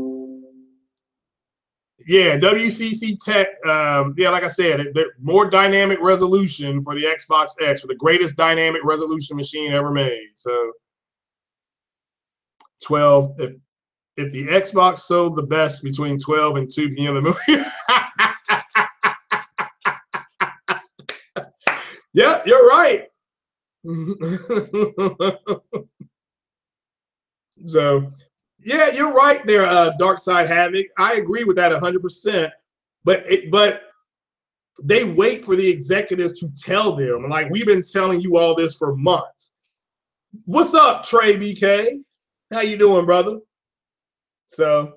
Speaker 1: yeah, WCC Tech, yeah, like I said, more dynamic resolution for the Xbox X, for the greatest dynamic resolution machine ever made. So, 12, if the Xbox sold the best between 12 and 2 p.m. Yeah, you're right. So, yeah, you're right there, Dark Side Havoc. I agree with that 100%. But they wait for the executives to tell them. Like, we've been telling you all this for months. What's up, Trey BK? How you doing, brother? So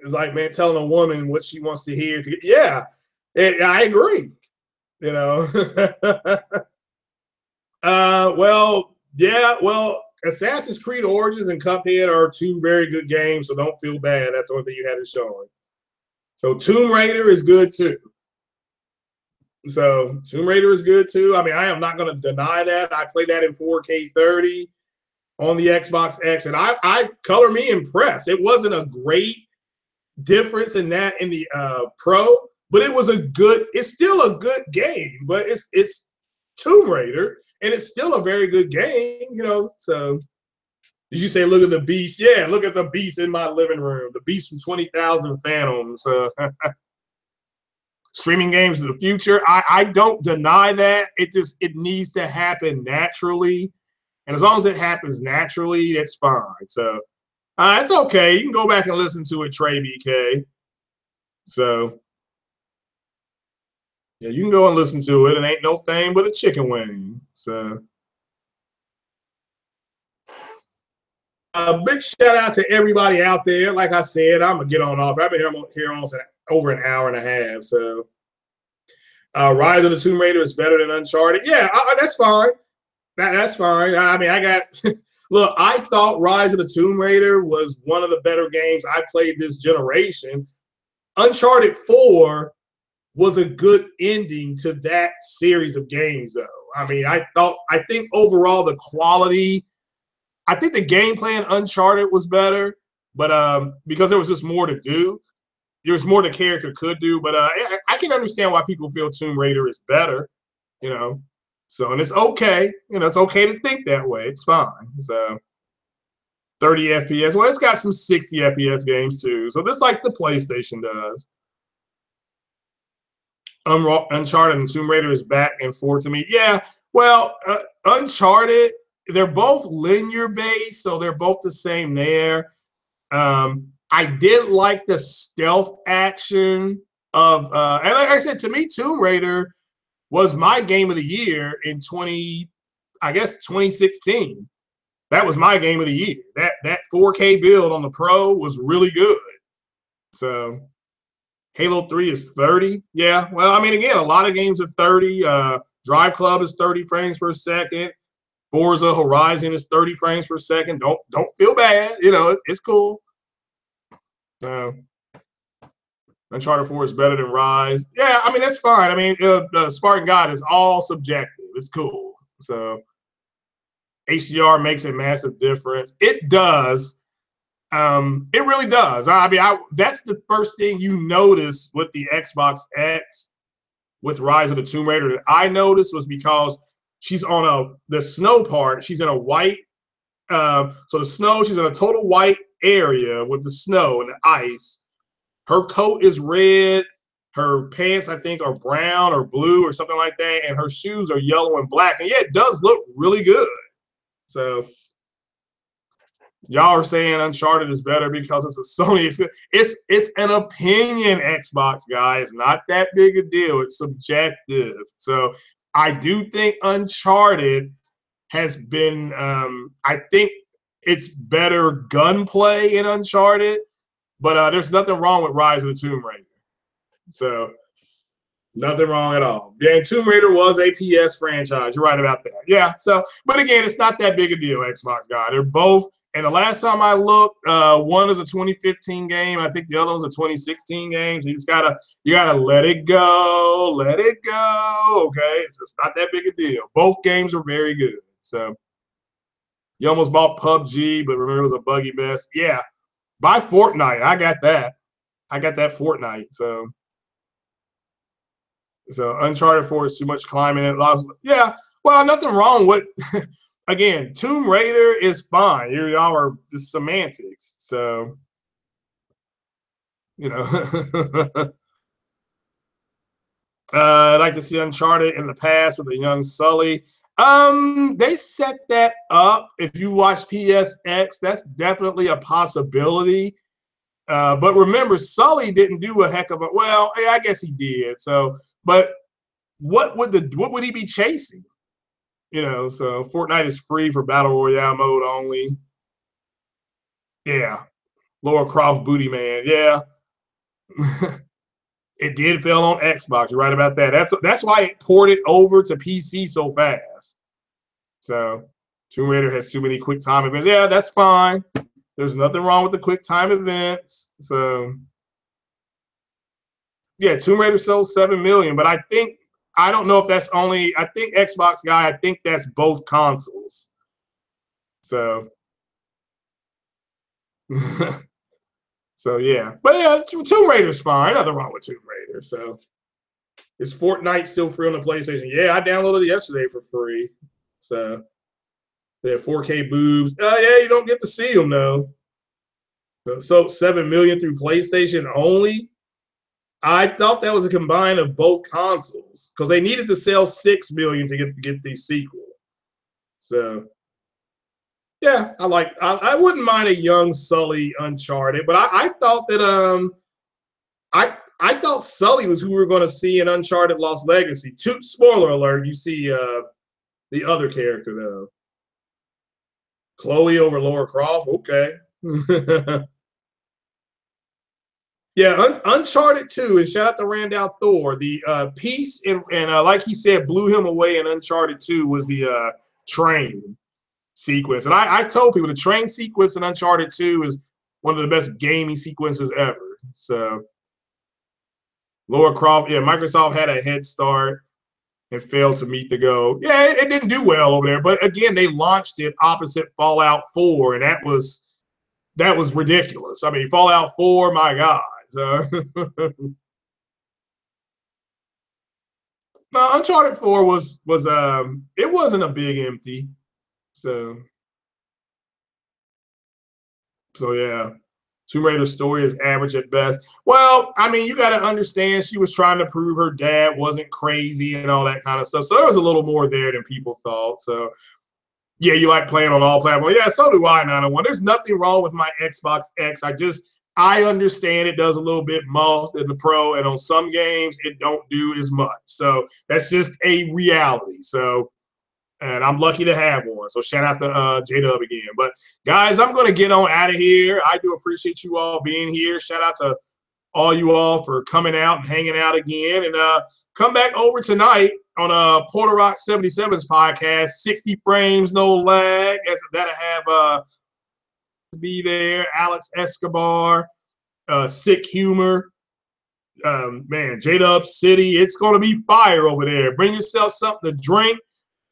Speaker 1: it's like, man, telling a woman what she wants to hear. Yeah, I agree. You know. Well, yeah, well, Assassin's Creed Origins and Cuphead are two very good games, so don't feel bad. That's the only thing you had to show. So Tomb Raider is good too. So Tomb Raider is good too. I mean, I am not going to deny that. I played that in 4K 30 on the Xbox X, and I color me impressed. It wasn't a great difference in that in the Pro, but it was a good. It's still a good game, but it's Tomb Raider, and it's still a very good game. You know, so. Did you say, look at the beast? Yeah, look at the beast in my living room. The beast from 20,000 Phantoms. Streaming games of the future. I don't deny that. It needs to happen naturally. And as long as it happens naturally, it's fine. So it's okay. You can go back and listen to it, Trey BK. So yeah, you can go and listen to it. It ain't no thing but a chicken wing. So big shout out to everybody out there. Like I said, I'm gonna get on off. I've been here almost over an hour and a half. So Rise of the Tomb Raider is better than Uncharted. Yeah, that's fine. That's fine. I mean, I got look. I thought Rise of the Tomb Raider was one of the better games I played this generation. Uncharted 4 was a good ending to that series of games, though. I mean, I think overall the quality. I think the gameplay in Uncharted was better, but because there was just more to do, there was more the character could do. But I can understand why people feel Tomb Raider is better, you know. So, and it's okay, you know, it's okay to think that way. It's fine. So, 30 FPS. Well, it's got some 60 FPS games too. So, just like the PlayStation does. Uncharted and Tomb Raider is back and forth to me. Yeah, well, Uncharted, they're both linear based, so they're both the same there. I did like the stealth action of, and like I said, to me, Tomb Raider was my game of the year in 2016. That was my game of the year. That 4K build on the Pro was really good. So Halo 3 is 30. Yeah, well, I mean, again, a lot of games are 30. Drive Club is 30 frames per second. Forza Horizon is 30 frames per second. Don't feel bad. You know, it's cool. Uncharted 4 is better than Rise. Yeah, I mean, that's fine. I mean, Spartan God is all subjective. It's cool. So HDR makes a massive difference. It does. It really does. I mean, that's the first thing you notice with the Xbox X with Rise of the Tomb Raider that I noticed was because she's on the snow part. She's in a white. So the snow, she's in a total white area with the snow and the ice. Her coat is red. Her pants, I think, are brown or blue or something like that. And her shoes are yellow and black. And yeah, it does look really good. So y'all are saying Uncharted is better because it's a Sony. It's an opinion, Xbox guys. Not that big a deal. It's subjective. So I do think Uncharted has been. I think it's better gunplay in Uncharted, but there's nothing wrong with Rise of the Tomb Raider. So Nothing wrong at all. Yeah, and Tomb Raider was a PS franchise. You're right about that. Yeah. So, but again, it's not that big a deal. Xbox guy. They're both. And the last time I looked, one is a 2015 game. I think the other one's a 2016 game. So you gotta let it go, let it go. Okay, it's just not that big a deal. Both games are very good. So you almost bought PUBG, but remember it was a buggy mess. Yeah, buy Fortnite. I got that. I got that Fortnite. So Uncharted 4 is too much climbing. Yeah, well, nothing wrong with. Again, Tomb Raider is fine. Y'all are just semantics. So, you know, I'd like to see Uncharted in the past with a young Sully. They set that up. If you watch PSX, that's definitely a possibility. But remember, Sully didn't do a heck of a well. Yeah, I guess he did. So, but what would he be chasing? So Fortnite is free for Battle Royale mode only. Yeah. Lara Croft Booty Man. Yeah. It did fail on Xbox. You're right about that. That's why it ported over to PC so fast. So Tomb Raider has too many quick time events. Yeah, that's fine. There's nothing wrong with the quick time events. So yeah, Tomb Raider sold 7 million, but I don't know if that's only. I think Xbox guy. I think that's both consoles. So. So yeah, but yeah, Tomb Raider's fine. Nothing wrong with Tomb Raider. So is Fortnite still free on the PlayStation? Yeah, I downloaded it yesterday for free. So they have 4K boobs. Yeah, you don't get to see them though. So 7 million through PlayStation only. I thought that was a combine of both consoles because they needed to sell 6 million to get the sequel. So yeah, I wouldn't mind a young Sully Uncharted, but I thought that I thought Sully was who we were going to see in Uncharted Lost Legacy. Spoiler alert, you see the other character though. Chloe over Lara Croft. Okay. Yeah, Uncharted 2, and shout out to Randall Thor. The piece and like he said, blew him away in Uncharted 2 was the train sequence. And I told people the train sequence in Uncharted 2 is one of the best gaming sequences ever. So Lara Croft, yeah, Microsoft had a head start and failed to meet the goal. Yeah, it didn't do well over there. But again, they launched it opposite Fallout 4, and that was ridiculous. I mean, Fallout 4, my God. No, Uncharted 4 was it wasn't a big empty. So yeah. Tomb Raider's story is average at best. Well, I mean, you got to understand she was trying to prove her dad wasn't crazy and all that kind of stuff. So there was a little more there than people thought. So yeah, you like playing on all platforms. Yeah, so do I, 901. There's nothing wrong with my Xbox X. I understand it does a little bit more than the Pro, and on some games it don't do as much. So that's just a reality. So, and I'm lucky to have one. So shout out to J-Dub again. But guys, I'm going to get on out of here. I do appreciate you all being here. Shout out to all you all for coming out and hanging out again. And come back over tonight on Porter Rock 77's podcast, 60 frames, no lag. That'll have to be there. Alex Escobar, Sick Humor. Man, J-Dub City. It's going to be fire over there. Bring yourself something to drink.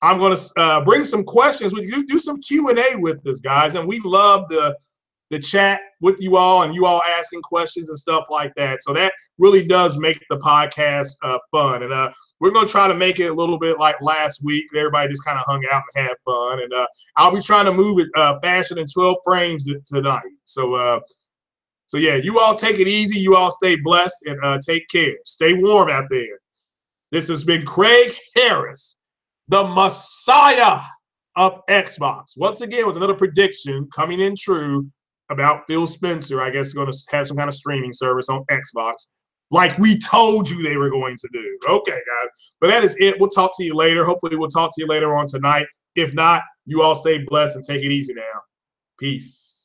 Speaker 1: I'm going to bring some questions with you. Do some Q&A with us, guys. And we love the chat with you all and you all asking questions and stuff like that. So that really does make the podcast fun. And we're going to try to make it a little bit like last week. Everybody just kind of hung out and had fun. And I'll be trying to move it faster than 12 frames tonight. So yeah, you all take it easy. You all stay blessed and take care. Stay warm out there. This has been Craig Harris, the Messiah of Xbox. Once again, with another prediction coming in true about Phil Spencer, I guess, going to have some kind of streaming service on Xbox, like we told you they were going to do. Okay, guys. But that is it. We'll talk to you later. Hopefully, we'll talk to you later on tonight. If not, you all stay blessed and take it easy now. Peace.